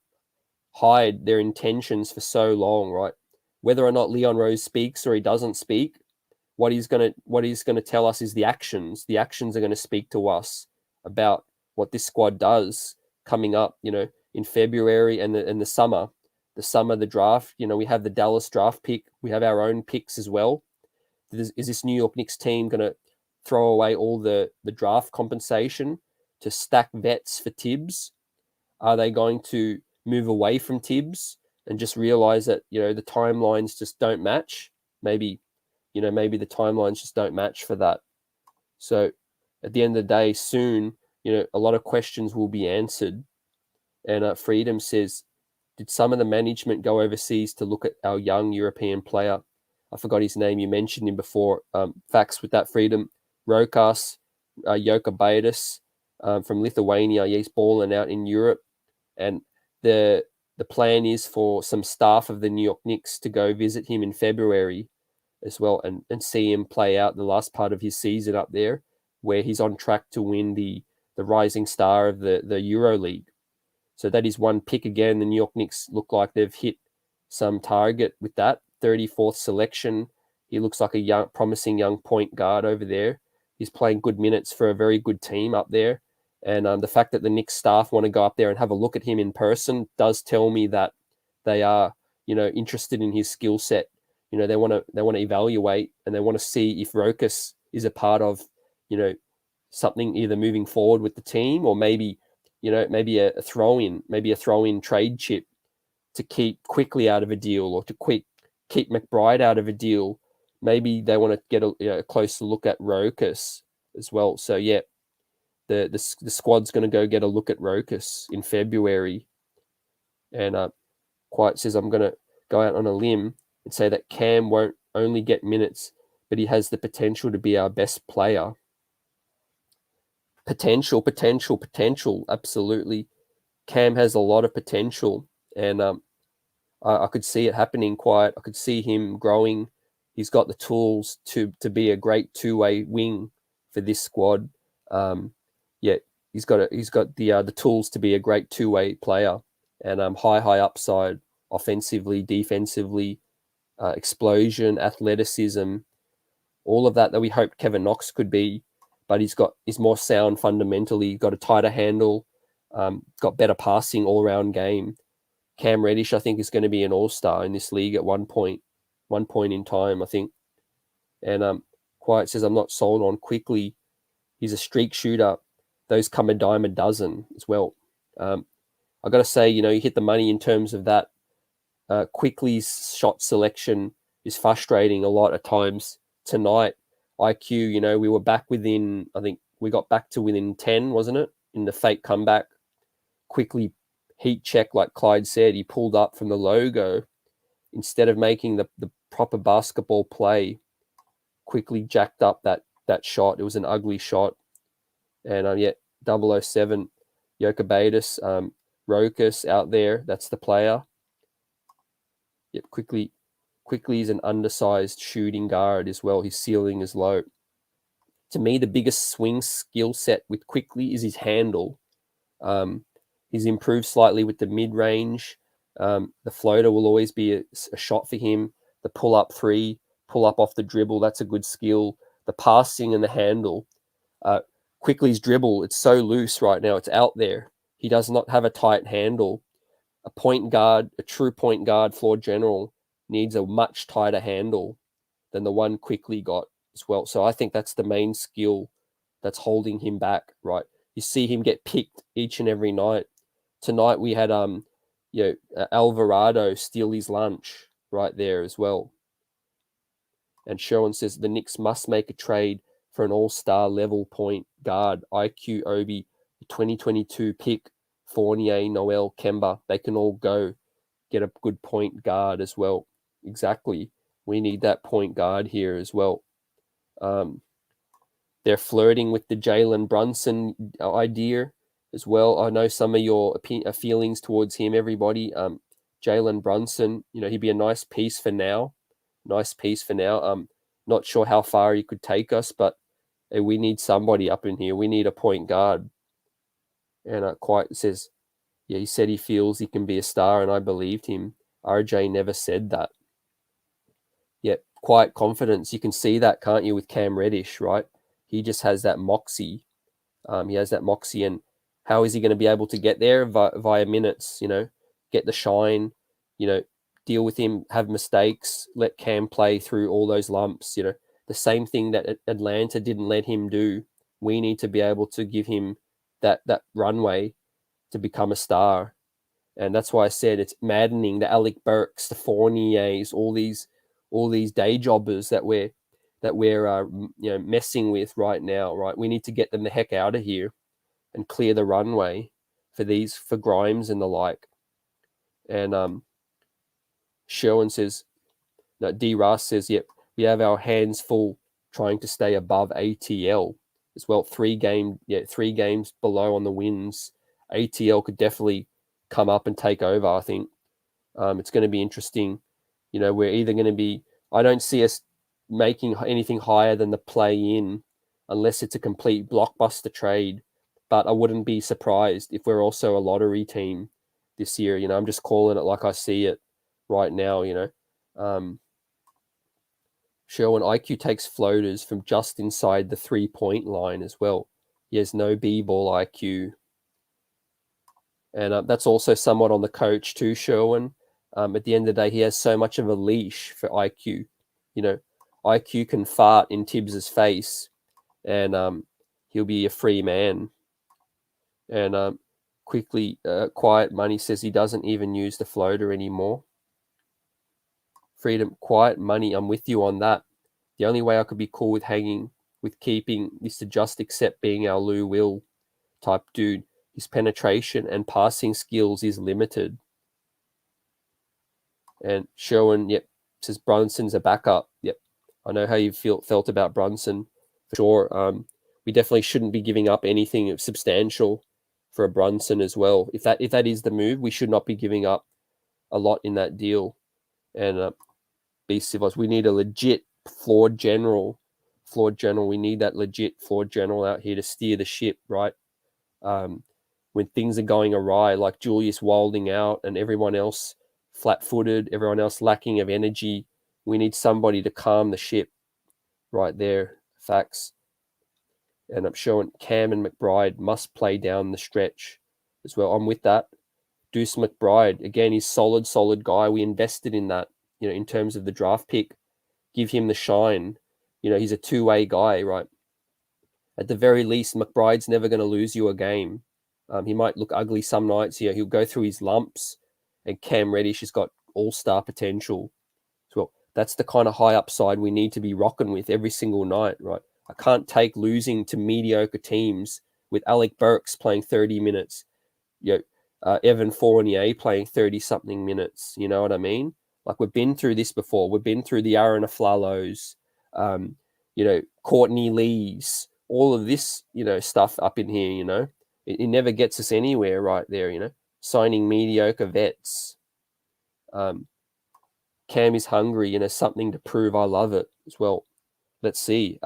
hide their intentions for so long, right? Whether or not Leon Rose speaks or he doesn't speak, what he's going to tell us is the actions. The actions are going to speak to us about what this squad does coming up, in February and the summer. The draft, we have the Dallas draft pick. We have our own picks as well. Is this New York Knicks team going to throw away all the draft compensation to stack vets for Tibbs? Are they going to move away from Tibbs and just realize that, the timelines just don't match? Maybe the timelines just don't match for that. So at the end of the day, soon, a lot of questions will be answered. And Freedom says, did some of the management go overseas to look at our young European player? I forgot his name. You mentioned him before. Facts with that, Freedom. Rokas, Jokabaidis. from Lithuania. Yeah, he's balling out in Europe, and the plan is for some staff of the New York Knicks to go visit him in February as well, and see him play out the last part of his season up there, where he's on track to win the rising star of the EuroLeague. So that is one pick again. The New York Knicks look like they've hit some target with that 34th selection. He looks like a promising young point guard over there. He's playing good minutes for a very good team up there. And the fact that the Knicks staff want to go up there and have a look at him in person does tell me that they are, interested in his skill set. They want to evaluate, and they want to see if Rokas is a part of, something either moving forward with the team, or maybe a throw-in trade chip to keep Quickly out of a deal, or to keep McBride out of a deal. Maybe they want to get a closer look at Rokas as well. So yeah, the squad's going to go get a look at Rokas in February, and Quiet says I'm going to go out on a limb and say that Cam won't only get minutes, but he has the potential to be our best player. Potential. Absolutely. Cam has a lot of potential, and I could see it happening. Quiet. I could see him growing. He's got the tools to be a great two-way wing for this squad. He's got the tools to be a great two-way player, and high upside, offensively, defensively, explosion, athleticism, all of that we hoped Kevin Knox could be. But he's more sound fundamentally, got a tighter handle, got better passing all-around game. Cam Reddish, I think, is going to be an all-star in this league at one point in time, I think. And Quiet says, I'm not sold on Quickly. He's a streak shooter. Those come a dime a dozen as well. I got to say, you hit the money in terms of that. Quickly's shot selection is frustrating a lot at times. Tonight, IQ, we were back within, I think we got back to within 10, wasn't it? In the fake comeback. Quickly heat check, like Clyde said, he pulled up from the logo. Instead of making the proper basketball play, Quickly jacked up that shot. It was an ugly shot. And 007, Jokibatis, Rokas out there, that's the player. Yep, Quickly is an undersized shooting guard as well. His ceiling is low. To me, the biggest swing skill set with Quickly is his handle. He's improved slightly with the mid-range. The floater will always be a shot for him. The pull-up three, pull-up off the dribble, that's a good skill. The passing and the handle. Quickly's dribble, it's so loose right now. It's out there. He does not have a tight handle. A point guard, a true point guard, floor general, needs a much tighter handle than the one Quickly got as well. So I think that's the main skill that's holding him back, right? You see him get picked each and every night. Tonight we had Alvarado steal his lunch right there as well. And Sherwin says the Knicks must make a trade for an all-star level point guard. IQ Obi, the 2022 pick, Fournier, Noel, Kemba, they can all go get a good point guard as well. Exactly. We need that point guard here as well. They're flirting with the Jalen Brunson idea as well. I know some of your feelings towards him, everybody. Jalen Brunson, he'd be a nice piece for now. Not sure how far he could take us, but we need somebody up in here. We need a point guard. And Quiet says, yeah, he said he feels he can be a star, and I believed him. RJ never said that. Yeah, Quiet confidence. You can see that, can't you, with Cam Reddish, right? He just has that moxie. And how is he going to be able to get there? Via minutes, get the shine, deal with him, have mistakes, let Cam play through all those lumps, the same thing that Atlanta didn't let him do. We need to be able to give him that runway to become a star. And that's why I said it's maddening, the Alec Burks, the Fourniers, all these day jobbers that we're messing with right now, right? We need to get them the heck out of here and clear the runway for Grimes and the like. And Sherwin says, no, D. Ross says, yep, we have our hands full trying to stay above ATL. as well. 3 games below on the wins. ATL could definitely come up and take over, I think. It's going to be interesting. We're either going to be, I don't see us making anything higher than the play-in unless it's a complete blockbuster trade. But I wouldn't be surprised if we're also a lottery team this year. I'm just calling it like I see it right now. Sherwin IQ takes floaters from just inside the 3-point line as well. He has no B-ball IQ. And that's also somewhat on the coach too, Sherwin. At the end of the day, he has so much of a leash for IQ. IQ can fart in Tibbs's face, and he'll be a free man. And Quiet Money says he doesn't even use the floater anymore. Freedom, Quiet Money, I'm with you on that. The only way I could be cool with keeping is to just accept being our Lou Will type dude. His penetration and passing skills is limited. And Sherwin, says Brunson's a backup. Yep, I know how you felt about Brunson, for sure. We definitely shouldn't be giving up anything substantial for a Brunson as well. If that is the move, we should not be giving up a lot in that deal. And be civilized. We need a legit flawed general. We need that legit flawed general out here to steer the ship, right? When things are going awry, like Julius wilding out and everyone else flat-footed, everyone else lacking of energy, we need somebody to calm the ship right there. Facts. And I'm showing Cam and McBride must play down the stretch as well. I'm with that. Deuce McBride, again, he's solid guy. We invested in that, in terms of the draft pick. Give him the shine. He's a two-way guy, right? At the very least, McBride's never going to lose you a game. He might look ugly some nights. He'll go through his lumps. And Cam Reddish has got all-star potential. So that's the kind of high upside we need to be rocking with every single night, right? I can't take losing to mediocre teams with Alec Burks playing 30 minutes, Evan Fournier playing 30-something minutes. You know what I mean? Like, we've been through this before. We've been through the Aaron Aflalos, Courtney Lees, all of this, stuff up in here, It never gets us anywhere right there, Signing mediocre vets. Cam is hungry, something to prove. I love it as well. Let's see.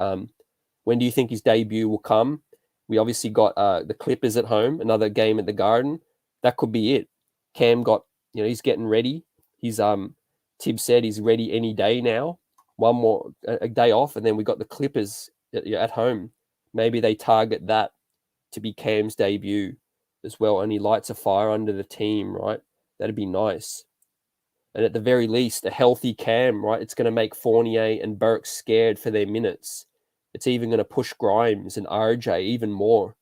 When do you think his debut will come? We obviously got the Clippers at home, another game at the Garden. That could be it. Cam got, he's getting ready. He's Tibb said he's ready any day now. One more a day off, and then we got the Clippers at home. Maybe they target that to be Cam's debut as well, and he lights a fire under the team, right? That'd be nice. And at the very least, a healthy Cam, right? It's going to make Fournier and Burks scared for their minutes. It's even going to push Grimes and RJ even more.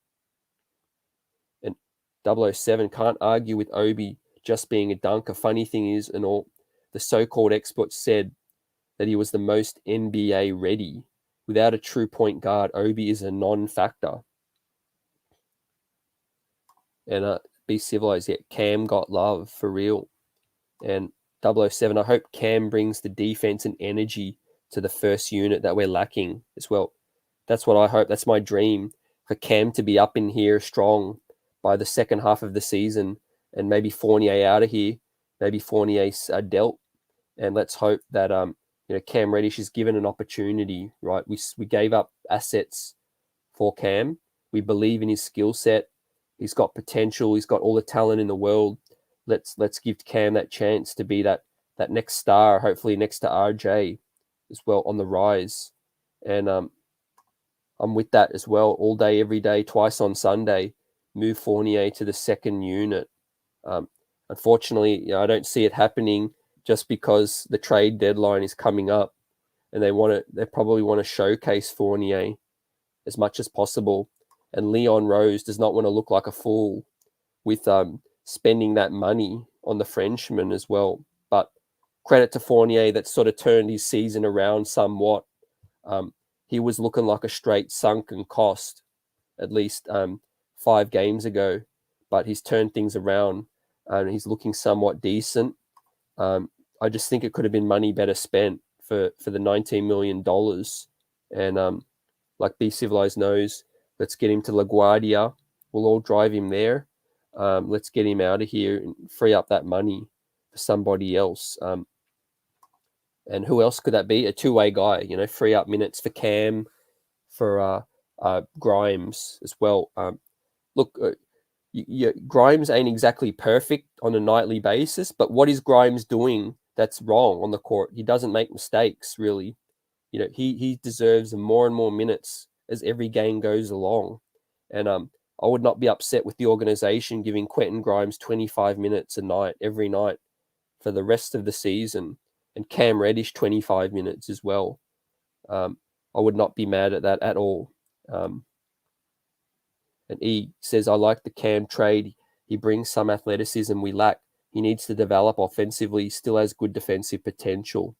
And 007 can't argue with Obi just being a dunker. Funny thing is, and all the so-called experts said that he was the most NBA ready. Without a true point guard, Obi is a non-factor. And be civilized, yet Cam got love for real. And 007, I hope Cam brings the defense and energy to the first unit that we're lacking as well. That's what I hope. That's my dream, for Cam to be up in here strong by the second half of the season, and maybe Fournier out of here, maybe Fournier's dealt. And let's hope that Cam Reddish is given an opportunity, right? We gave up assets for Cam. We believe in his skill set. He's got potential. He's got all the talent in the world. Let's give Cam that chance to be that next star, hopefully next to RJ as well, on the rise. And I'm with that as well, all day, every day, twice on Sunday. Move Fournier to the second unit. Unfortunately, I don't see it happening, just because the trade deadline is coming up, and they probably want to showcase Fournier as much as possible. And Leon Rose does not want to look like a fool with spending that money on the Frenchman as well. But credit to Fournier, that sort of turned his season around somewhat. He was looking like a straight sunken cost at least 5 games ago, but he's turned things around and he's looking somewhat decent. I just think it could have been money better spent for the $19 million. And like Be Civilized knows, Let's get him to LaGuardia. We'll all drive him there. Let's get him out of here and free up that money for somebody else. And who else could that be? A two-way guy, free up minutes for Cam, for Grimes as well. Look, Grimes ain't exactly perfect on a nightly basis, but what is Grimes doing that's wrong on the court? He doesn't make mistakes, really. He deserves more and more minutes as every game goes along. And I would not be upset with the organization giving Quentin Grimes 25 minutes a night, every night, for the rest of the season, and Cam Reddish 25 minutes as well. I would not be mad at that at all. And he says, I like the Cam trade. He brings some athleticism we lack. He needs to develop offensively. He still has good defensive potential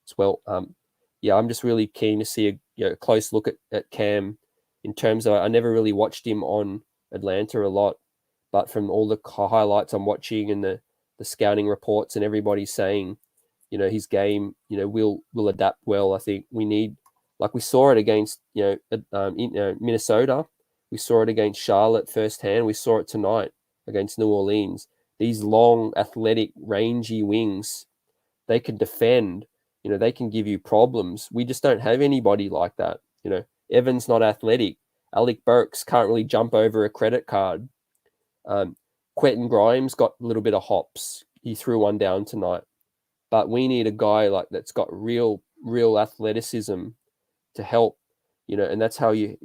as well. I'm just really keen to see a close look at Cam in terms of, I never really watched him on Atlanta a lot, but from all the highlights I'm watching and the scouting reports and everybody saying, his game, will adapt well. I think we need, like we saw it against, Minnesota. We saw it against Charlotte firsthand. We saw it tonight against New Orleans. These long, athletic, rangy wings, they can defend. They can give you problems. We just don't have anybody like that. Evan's not athletic. Alec Burks can't really jump over a credit card. Quentin Grimes got a little bit of hops. He threw one down tonight. But we need a guy like that's got real athleticism to help, and that's how you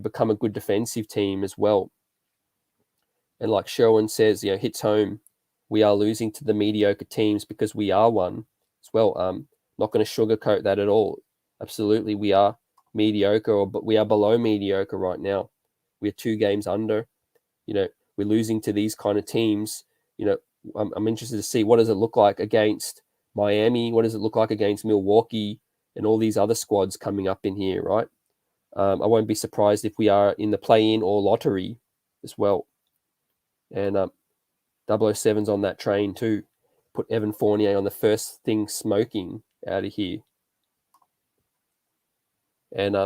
become a good defensive team as well. And like Sherwin says, hits home. We are losing to the mediocre teams because we are one as well. Not going to sugarcoat that at all. Absolutely, we are mediocre, but we are below mediocre right now. We're 2 games under. We're losing to these kind of teams. I'm interested to see what does it look like against Miami. What does it look like against Milwaukee and all these other squads coming up in here, right? I won't be surprised if we are in the play-in or lottery as well. And 007's on that train too. Put Evan Fournier on the first thing smoking out of here. And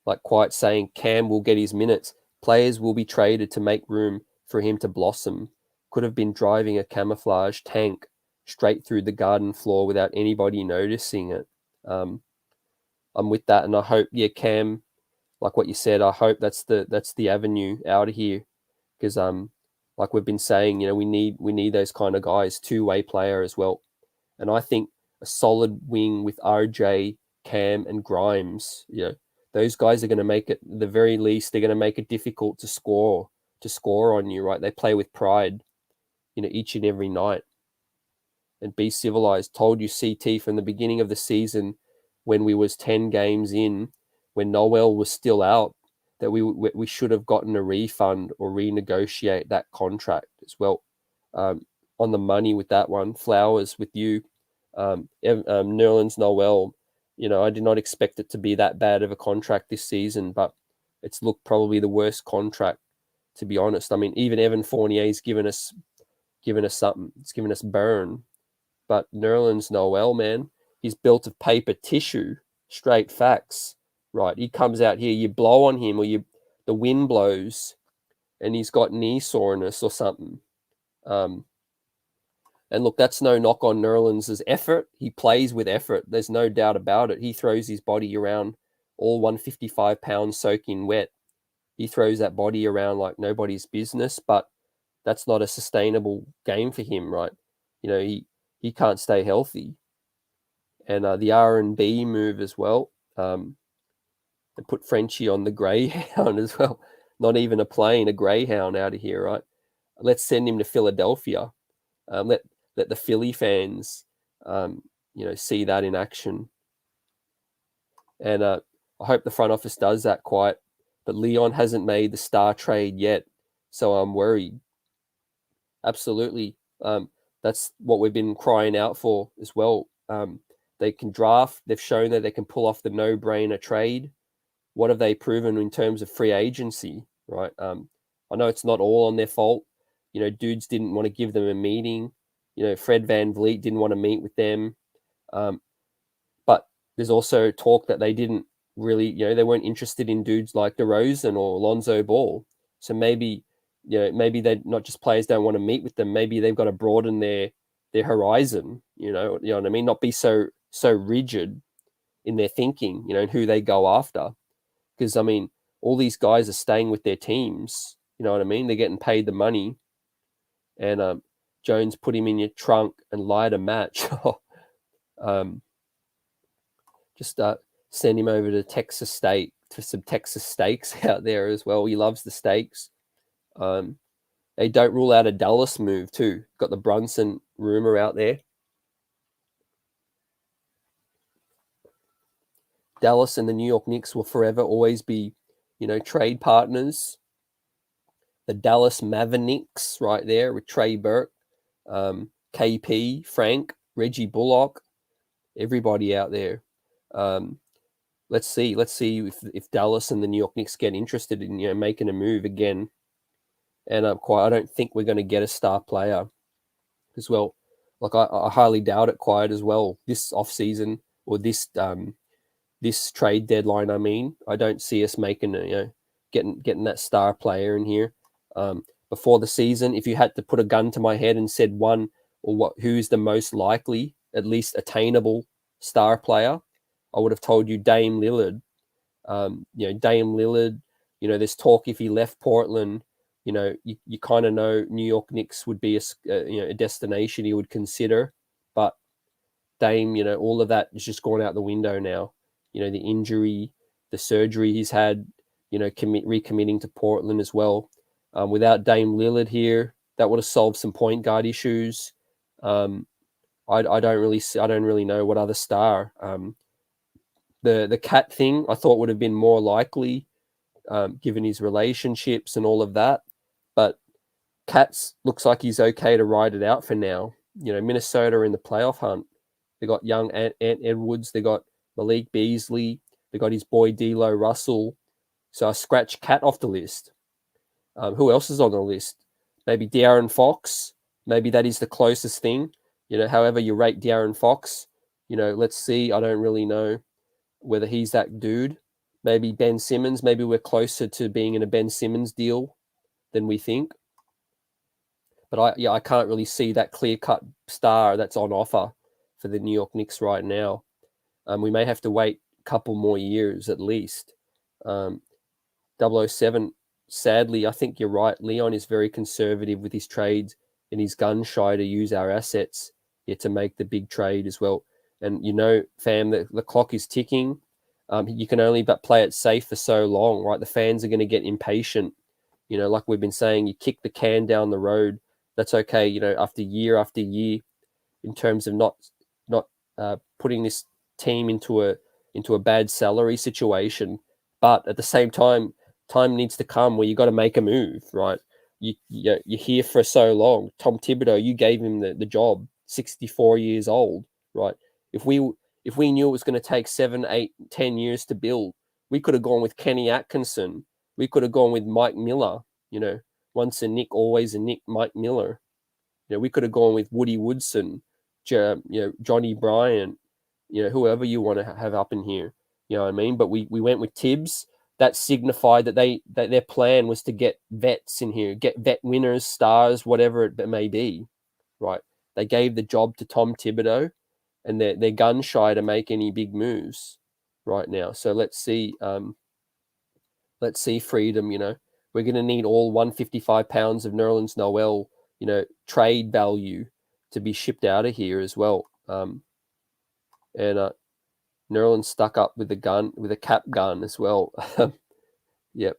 like Quiet saying, Cam will get his minutes. Players will be traded to make room for him to blossom. Could have been driving a camouflage tank straight through the garden floor without anybody noticing it. I'm with that, and I hope, Cam, like what you said, I hope that's the avenue out of here, because like we've been saying, we need those kind of guys, two-way player as well. And I think a solid wing with RJ, Cam, and Grimes, those guys are going to make it, at the very least, they're going to make it difficult to score on you, right? They play with pride, each and every night. And be civilized. Told you, CT, from the beginning of the season, when we was 10 games in, when Noel was still out, that we should have gotten a refund or renegotiate that contract as well. On the money with that one. Flowers with you. Nerlens Noel, I did not expect it to be that bad of a contract this season, but it's looked probably the worst contract, to be honest. I mean, even Evan Fournier's given us something. It's given us burn. But Nerlens Noel, man, he's built of paper tissue, straight facts, right? He comes out here, you blow on him, or the wind blows, and he's got knee soreness or something. And look, that's no knock on Nerlens' effort. He plays with effort. There's no doubt about it. He throws his body around, all 155 pounds soaking wet. He throws that body around like nobody's business, but that's not a sustainable game for him, right? He can't stay healthy. And the R&B move as well. They put Frenchie on the Greyhound as well. Not even a plane, a Greyhound out of here, right? Let's send him to Philadelphia. Let the Philly fans, see that in action. And I hope the front office does that quite. But Leon hasn't made the star trade yet, so I'm worried. Absolutely. That's what we've been crying out for as well. They can draft. They've shown that they can pull off the no-brainer trade. What have they proven in terms of free agency, right? I know it's not all on their fault. Dudes didn't want to give them a meeting. Fred VanVleet didn't want to meet with them. But there's also talk that they didn't really, they weren't interested in dudes like DeRozan or Lonzo Ball. So maybe, maybe they not just players don't want to meet with them. Maybe they've got to broaden their horizon. You know what I mean? Not be so rigid in their thinking. And who they go after. Because I mean, all these guys are staying with their teams. You know what I mean? They're getting paid the money, and Jones put him in your trunk and light a match. Just send him over to Texas State to some Texas steaks out there as well. He loves the steaks. They don't rule out a Dallas move too. Got the Brunson rumor out there. Dallas and the New York Knicks will forever always be, trade partners. The Dallas Mavericks right there with Trey Burke, KP, Frank, Reggie Bullock, everybody out there. Let's see if Dallas and the New York Knicks get interested in making a move again. And I don't think we're going to get a star player as well. Like I highly doubt it quite as well this offseason or this trade deadline. I mean, I don't see us making getting that star player in here before the season. If you had to put a gun to my head and said one or who's the most likely, at least attainable star player, I would have told you Dame Lillard. Dame Lillard. There's talk if he left Portland. You kind of know New York Knicks would be a destination he would consider, but Dame, all of that is just gone out the window now. The injury, the surgery he's had, recommitting to Portland as well. Without Dame Lillard here, that would have solved some point guard issues. I don't really know what other star. The Cat thing I thought would have been more likely, given his relationships and all of that. But Cat's looks like he's okay to ride it out for now. Minnesota are in the playoff hunt. They got young Ant Edwards. They got Malik Beasley. They got his boy D'Lo Russell. So I scratch Cat off the list. Who else is on the list? Maybe De'Aaron Fox. Maybe that is the closest thing. However you rate De'Aaron Fox, let's see. I don't really know whether he's that dude. Maybe Ben Simmons. Maybe we're closer to being in a Ben Simmons deal than we think. But I can't really see that clear-cut star that's on offer for the New York Knicks right now. We may have to wait a couple more years at least. 007, sadly, I think you're right. Leon is very conservative with his trades and he's gun shy to use our assets to make the big trade as well. And fam, the clock is ticking. You can only but play it safe for so long, right? The fans are going to get impatient. Like we've been saying, you kick the can down the road. That's okay, after year, in terms of not putting this team into a bad salary situation. But at the same time needs to come where you got to make a move, right? You're here for so long. Tom Thibodeau, you gave him the job, 64 years old, right? If we knew it was going to take 7, 8, 10 years to build, we could have gone with Kenny Atkinson. We could have gone with Mike Miller, once a Nick, always a Nick, Mike Miller. We could have gone with Woody Woodson, Johnny Bryant, whoever you want to have up in here. You know what I mean? But we went with Tibbs. That signified that their plan was to get vets in here, get vet winners, stars, whatever it may be, right? They gave the job to Tom Thibodeau, and they're gun shy to make any big moves right now. So let's see freedom. We're going to need all 155 pounds of Nerlens Noel, trade value to be shipped out of here as well. And Nerlens stuck up with a cap gun as well. Yep.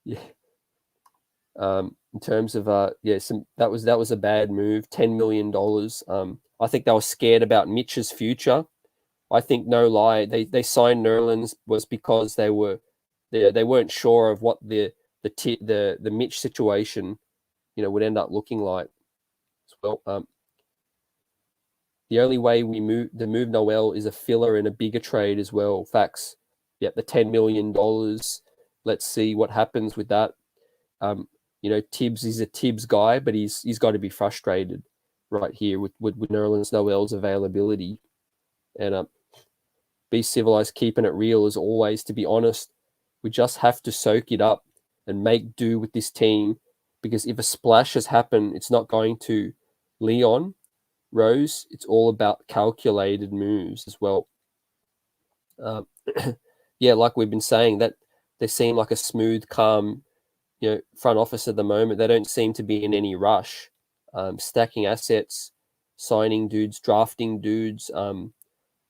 Yeah. In terms of that was a bad move. $10 million. I think they were scared about Mitch's future. I think, no lie, they signed Nerlens was because they weren't sure of what the Mitch situation, would end up looking like as well. The only way we move Noel is a filler in a bigger trade as well. Facts. Yep, the $10 million. Let's see what happens with that. Tibbs is a Tibbs guy, but he's got to be frustrated right here with Nerlens Noel's availability. And be civilized, keeping it real as always. To be honest, we just have to soak it up and make do with this team, because if a splash has happened, it's not going to Leon Rose. It's all about calculated moves as well. Yeah, like we've been saying, that they seem like a smooth, calm, front office at the moment. They don't seem to be in any rush, stacking assets, signing dudes, drafting dudes.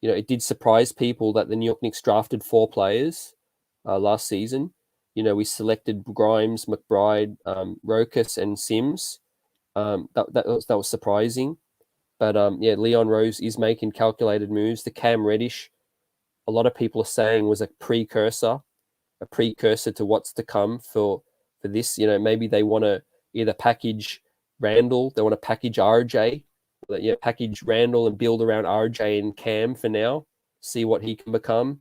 It did surprise people that the New York Knicks drafted 4 players last season. We selected Grimes, McBride, Rokas, and Sims. That was surprising. But Leon Rose is making calculated moves. The Cam Reddish, a lot of people are saying, was a precursor to what's to come for this. Maybe they want to either package Randle, they want to package RJ, package Randle and build around RJ and Cam for now, see what he can become.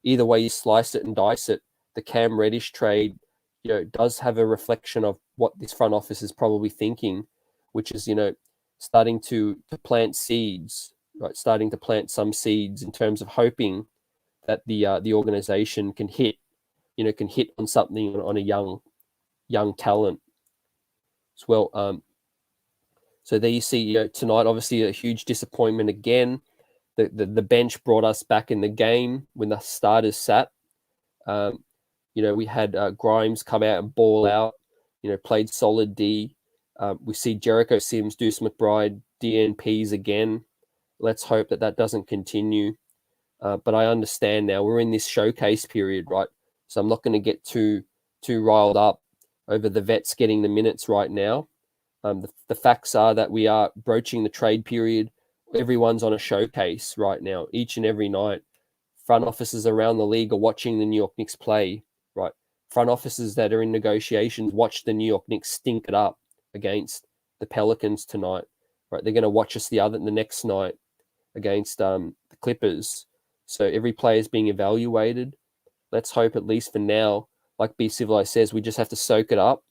Either way you slice it and dice it, the Cam Reddish trade, does have a reflection of what this front office is probably thinking, which is, starting to plant seeds, right? Starting to plant some seeds in terms of hoping that the organization can hit on something on a young talent as well. So there you see, tonight, obviously a huge disappointment again. The bench brought us back in the game when the starters sat. We had Grimes come out and ball out, played solid D. We see Jericho Sims, Deuce McBride, DNPs again. Let's hope that doesn't continue. But I understand now we're in this showcase period, right? So I'm not going to get too riled up over the vets getting the minutes right now. The facts are that we are broaching the trade period. Everyone's on a showcase right now, each and every night. Front offices around the league are watching the New York Knicks play, right? Front offices that are in negotiations watch the New York Knicks stink it up against the Pelicans tonight, right? They're going to watch us the next night against the Clippers. So every player is being evaluated. Let's hope, at least for now, like Be Civilized says, we just have to soak it up,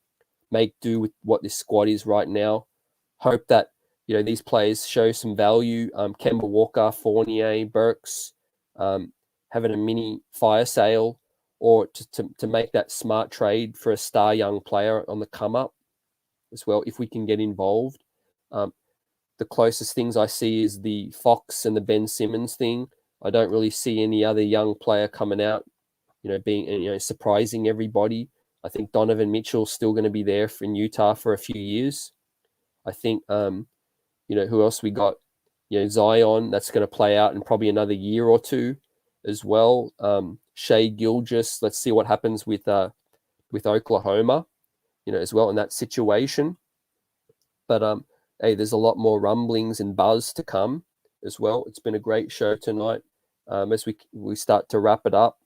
make do with what this squad is right now. Hope that these players show some value. Kemba Walker, Fournier, Burks, having a mini fire sale, or to make that smart trade for a star young player on the come up as well, if we can get involved. The closest things I see is the Fox and the Ben Simmons thing. I don't really see any other young player coming out, being surprising everybody. I think Donovan Mitchell's still going to be there in Utah for a few years. I think who else we got? Zion, that's going to play out in probably another year or two as well. Shai Gilgeous, let's see what happens with Oklahoma, as well in that situation. But hey, there's a lot more rumblings and buzz to come as well. It's been a great show tonight. As we start to wrap it up,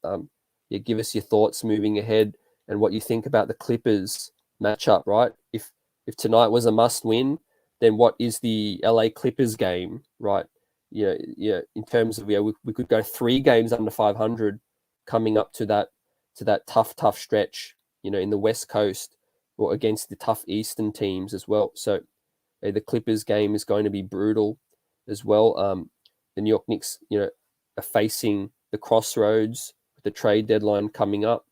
give us your thoughts moving ahead and what you think about the Clippers matchup, right? If tonight was a must win, then what is the LA Clippers game, right? In terms of, we could go 3 games under 500 coming up to that tough stretch, in the West Coast, or against the tough Eastern teams as well. So the Clippers game is going to be brutal as well. The New York Knicks, are facing the Crossroads with the trade deadline coming up,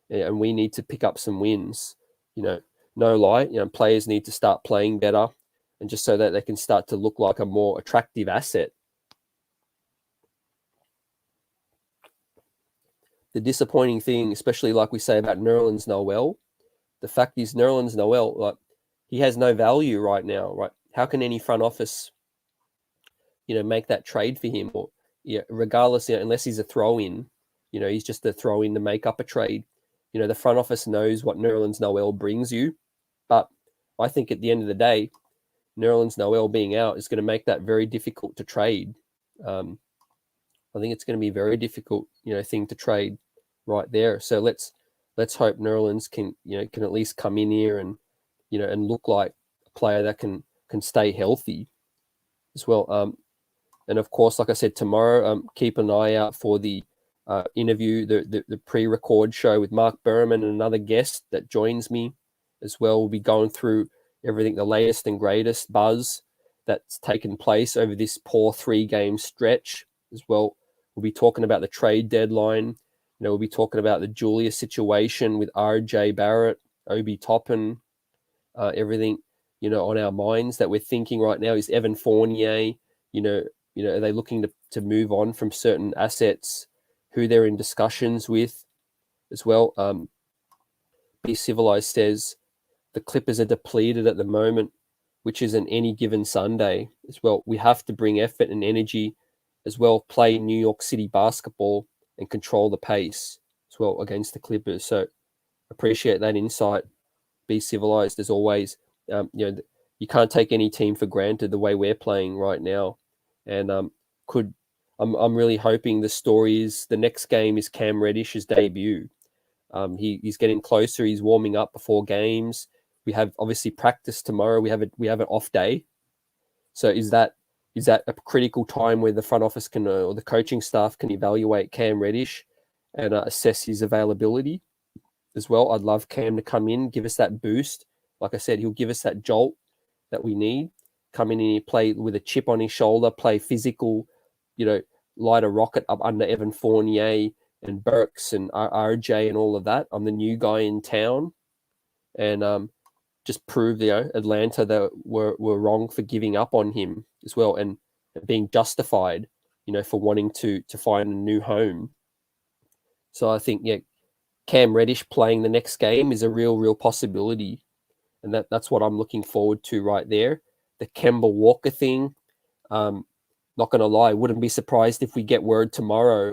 and we need to pick up some wins. No lie, players need to start playing better, and just so that they can start to look like a more attractive asset. The disappointing thing, especially like we say about Nerlens Noel, the fact is Nerlens Noel, like, he has no value right now, right? How can any front office, make that trade for him? Or regardless, unless he's a throw-in, he's just a throw-in to make up a trade. The front office knows what Nerlens Noel brings you, but I think at the end of the day, Nerlens Noel being out is going to make that very difficult to trade. I think it's going to be a very difficult, thing to trade right there. So let's hope Nerlens can at least come in here and and look like a player that can stay healthy as well. And of course, like I said, tomorrow, keep an eye out for the interview, the pre-record show with Mark Berman and another guest that joins me as well. We'll be going through everything, the latest and greatest buzz that's taken place over this poor 3-game stretch as well. We'll be talking about the trade deadline. We'll be talking about the Julius situation with RJ Barrett, Obi Toppin, everything, on our minds that we're thinking right now. Is Evan Fournier, are they looking to move on from certain assets, who they're in discussions with as well? Be Civilized says the Clippers are depleted at the moment, which is an any given Sunday as well. We have to bring effort and energy as well, play New York City basketball and control the pace as well against the Clippers. So appreciate that insight. Be Civilized as always. You can't take any team for granted the way we're playing right now. And I'm really hoping the story is the next game is Cam Reddish's debut. He's getting closer. He's warming up before games. We have obviously practice tomorrow. We have an off day. So is that a critical time where the front office can or the coaching staff can evaluate Cam Reddish and assess his availability as well? I'd love Cam to come in, give us that boost. Like I said, he'll give us that jolt that we need. Come in and play with a chip on his shoulder, play physical, light a rocket up under Evan Fournier and Burks and RJ and all of that. I'm the new guy in town, and just prove Atlanta that were wrong for giving up on him as well, and being justified, for wanting to find a new home. So I think Cam Reddish playing the next game is a real possibility, and that's what I'm looking forward to right there. The Kemba Walker thing, not going to lie, wouldn't be surprised if we get word tomorrow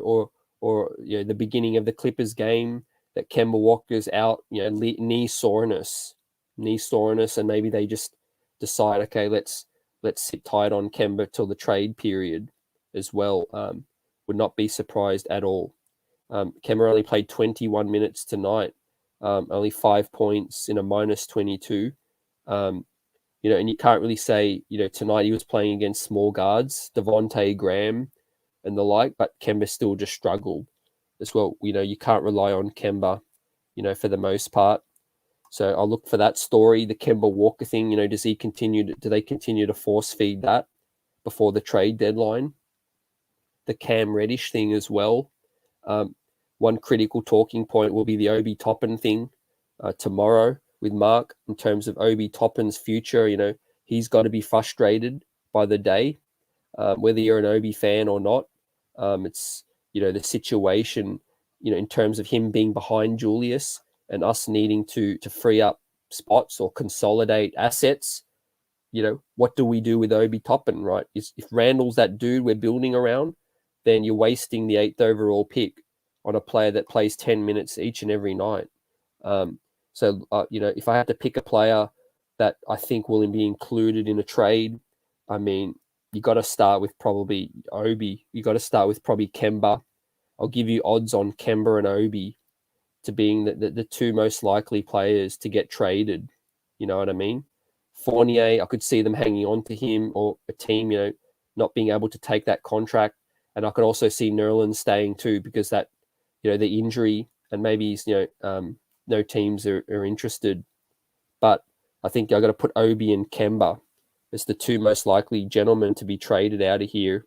or the beginning of the Clippers game that Kemba Walker's out, knee soreness, and maybe they just decide, okay, let's sit tight on Kemba till the trade period as well. Would not be surprised at all. Kemba only played 21 minutes tonight, only 5 points in a -22. And you can't really say, tonight he was playing against small guards, Devontae Graham and the like, but Kemba still just struggled as well. You can't rely on Kemba, for the most part. So I'll look for that story, the Kemba Walker thing. Do they continue to force feed that before the trade deadline? The Cam Reddish thing as well. One critical talking point will be the Obi Toppin thing tomorrow with Mark in terms of Obi Toppin's future. He's got to be frustrated by the day, whether you're an Obi fan or not. It's, the situation, in terms of him being behind Julius and us needing to free up spots or consolidate assets. What do we do with Obi Toppin, right? If Randle's that dude we're building around, then you're wasting the 8th overall pick on a player that plays 10 minutes each and every night. So if I had to pick a player that I think will be included in a trade, I mean, you got to start with probably Obi. You got to start with probably Kemba. I'll give you odds on Kemba and Obi to being the two most likely players to get traded. You know what I mean? Fournier, I could see them hanging on to him, or a team, not being able to take that contract. And I could also see Nerlens staying too, because that, the injury, and maybe he's, no teams are interested. But I think I've got to put Obi and Kemba as the two most likely gentlemen to be traded out of here.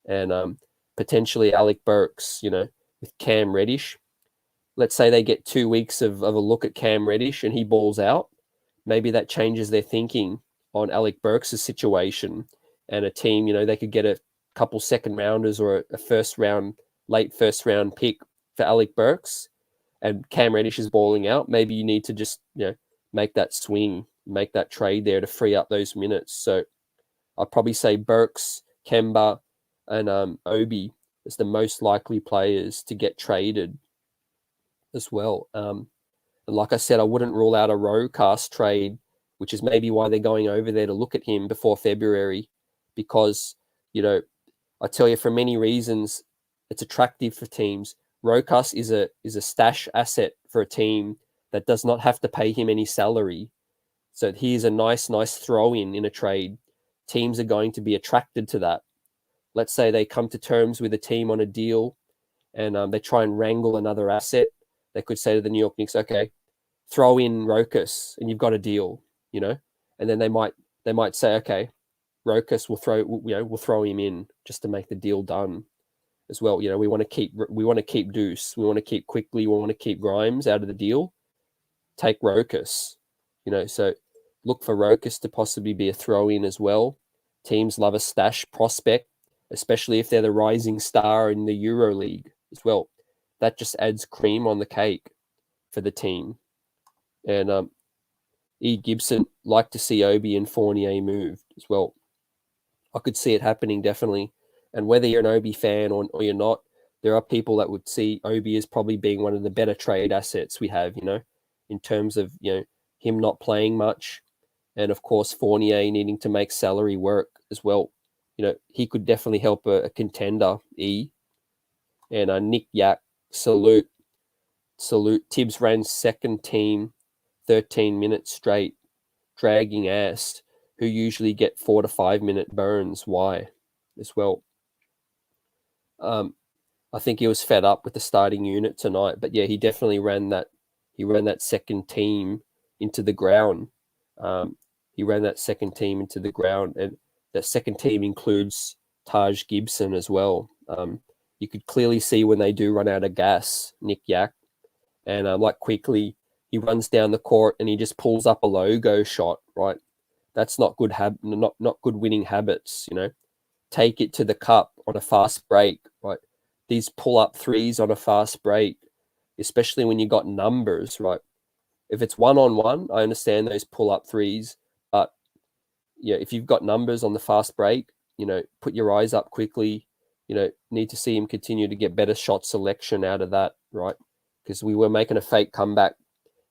And potentially Alec Burks, with Cam Reddish. Let's say they get 2 weeks of a look at Cam Reddish and he balls out. Maybe that changes their thinking on Alec Burks' situation, and a team, they could get a couple second rounders or a late first round pick for Alec Burks, and Cam Reddish is balling out. Maybe you need to just, make that swing, make that trade there to free up those minutes. So I'd probably say Burks, Kemba, and Obi as the most likely players to get traded as well. And like I said, I wouldn't rule out a Rocast trade, which is maybe why they're going over there to look at him before February, because, I tell you, for many reasons, it's attractive for teams. Rocast is a stash asset for a team that does not have to pay him any salary. So here's a nice throw-in in a trade. Teams are going to be attracted to that. Let's say they come to terms with a team on a deal, and they try and wrangle another asset. They could say to the New York Knicks, okay, throw in Rokas and you've got a deal, and then they might say, okay, Rokas, we'll throw him in just to make the deal done. as well. You know, we want to keep Deuce, we want to keep Quickly, we want to keep Grimes out of the deal. Take Rokas, you know, so look for Rokas to possibly be a throw-in as well. Teams love a stash prospect, especially if they're the rising star in the Euro League as well. That just adds cream on the cake for the team. And E. Gibson, like to see Obi and Fournier moved as well. I could see it happening definitely. And whether you're an Obi fan or you're not, there are people that would see Obi as probably being one of the better trade assets we have, you know, in terms of, you know, him not playing much. And of course, Fournier needing to make salary work as well. You know, he could definitely help a contender, E. And Nick Yak, salute. Tibbs ran second team 13 minutes straight, dragging ass, who usually get 4 to 5 minute burns. Why as well? I think he was fed up with the starting unit tonight, but yeah, he definitely ran that. He ran that second team into the ground. He ran that second team into the ground, and that second team includes Taj Gibson as well. You could clearly see when they do run out of gas, Nick Yak, and like Quickly, he runs down the court and he just pulls up a logo shot, right? That's not good not good winning habits, you know. Take it to the cup on a fast break, right? These pull-up threes on a fast break, especially when you got numbers, right? If it's one-on-one, I understand those pull-up threes, but yeah, if you've got numbers on the fast break, you know, put your eyes up quickly. You know, need to see him continue to get better shot selection out of that, right? Because we were making a fake comeback,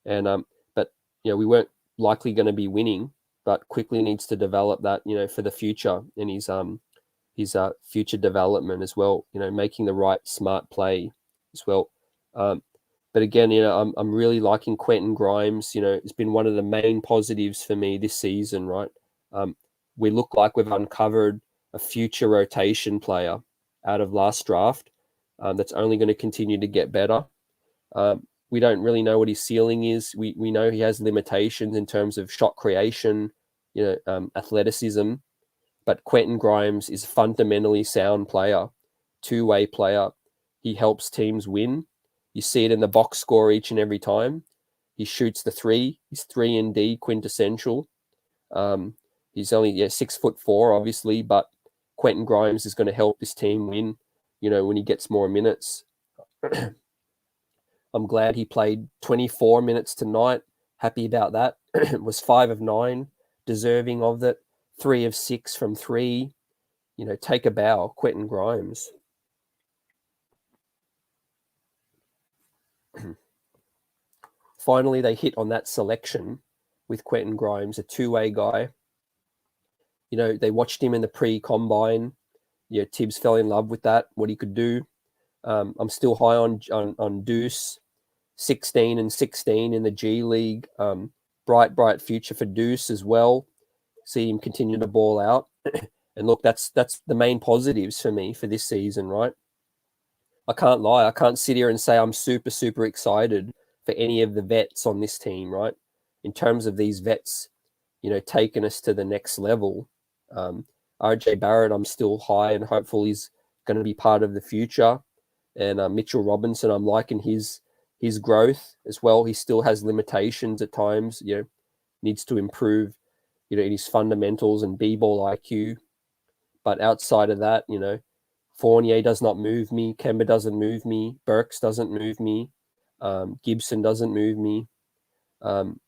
and but you know, we weren't likely going to be winning. But Quickly needs to develop that, you know, for the future and his future development as well. You know, making the right smart play as well. But again, you know, I'm really liking Quentin Grimes. You know, it's been one of the main positives for me this season, right? We look like we've uncovered a future rotation player out of last draft that's only going to continue to get better. We don't really know what his ceiling is. We know he has limitations in terms of shot creation, you know, athleticism. But Quentin Grimes is a fundamentally sound player, two-way player. He helps teams win. You see it in the box score each and every time. He shoots the three. He's 3-and-D quintessential. He's only 6'4", obviously, but Quentin Grimes is going to help this team win, you know, when he gets more minutes. I'm glad he played 24 minutes tonight. Happy about that. It was 5 of 9, deserving of that. 3 of 6 from 3. You know, take a bow, Quentin Grimes. Finally, they hit on that selection with Quentin Grimes, a two-way guy. You know, they watched him in the pre-combine. Yeah, Tibbs fell in love with that, what he could do. I'm still high on Deuce, 16 and 16 in the G League. Bright future for Deuce as well. See him continue to ball out. And look, that's the main positives for me for this season, right? I can't lie. I can't sit here and say I'm super, super excited for any of the vets on this team, right? In terms of these vets, you know, taking us to the next level. RJ Barrett, I'm still high and hopeful he's going to be part of the future. And Mitchell Robinson, I'm liking his growth as well. He still has limitations at times, you know, needs to improve, you know, in his fundamentals and b-ball IQ. But outside of that, you know, Fournier does not move me. Kemba doesn't move me. Burks doesn't move me. Gibson doesn't move me. And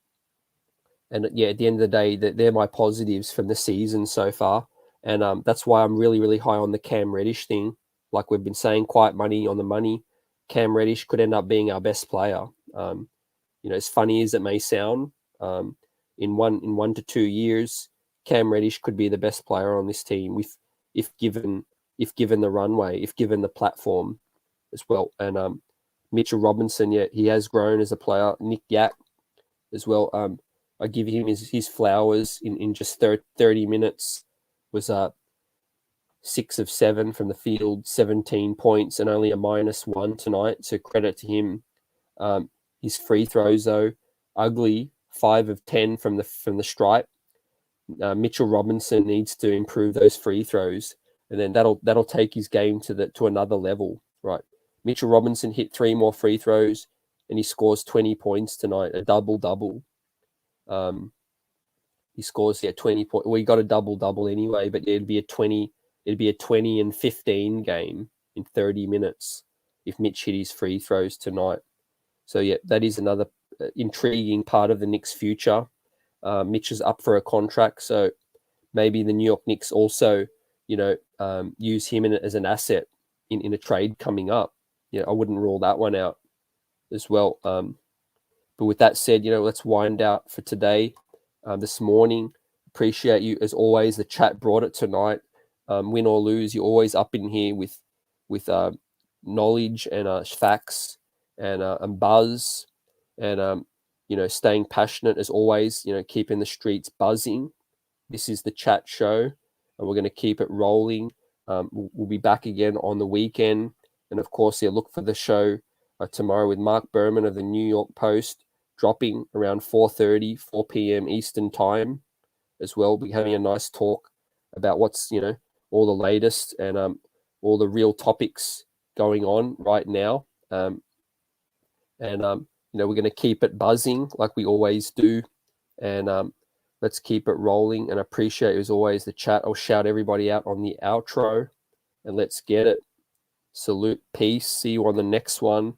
yeah, at the end of the day, they're my positives from the season so far. And that's why I'm really, really high on the Cam Reddish thing. Like we've been saying, quiet money on the money. Cam Reddish could end up being our best player. You know, as funny as it may sound, in 1 to 2 years, Cam Reddish could be the best player on this team if given the runway, if given the platform as well. And Mitchell Robinson, yeah, he has grown as a player. Nick Yak as well. I give him his flowers in just 30 minutes. Was 6 of 7 from the field, 17 points, and only a -1 tonight. So credit to him. His free throws though, ugly, 5 of 10 from the stripe. Mitchell Robinson needs to improve those free throws. and then that'll take his game to another level, right? Mitchell Robinson hit 3 more free throws, and he scores 20 points tonight, a double-double. He scores 20 points. Well, he got a double-double anyway, but it'd be a 20 and 15 game in 30 minutes if Mitch hit his free throws tonight. So yeah, that is another intriguing part of the Knicks' future. Mitch is up for a contract, so maybe the New York Knicks also, use him as an asset in a trade coming up. I wouldn't rule that one out as well. But with that said, let's wind out for today. This morning, appreciate you as always. The chat brought it tonight. Win or lose, you're always up in here with knowledge and facts and buzz and staying passionate as always. Keeping the streets buzzing. This is the chat show, and we're going to keep it rolling. We'll be back again on the weekend, and of course, look for the show tomorrow with Mark Berman of the New York Post, dropping around 4:30, 4 p.m. Eastern time as well. We'll be having a nice talk about what's all the latest and all the real topics going on right now. We're going to keep it buzzing like we always do, and let's keep it rolling. And I appreciate, as always, the chat. I'll shout everybody out on the outro, and let's get it. Salute, peace. See you on the next one.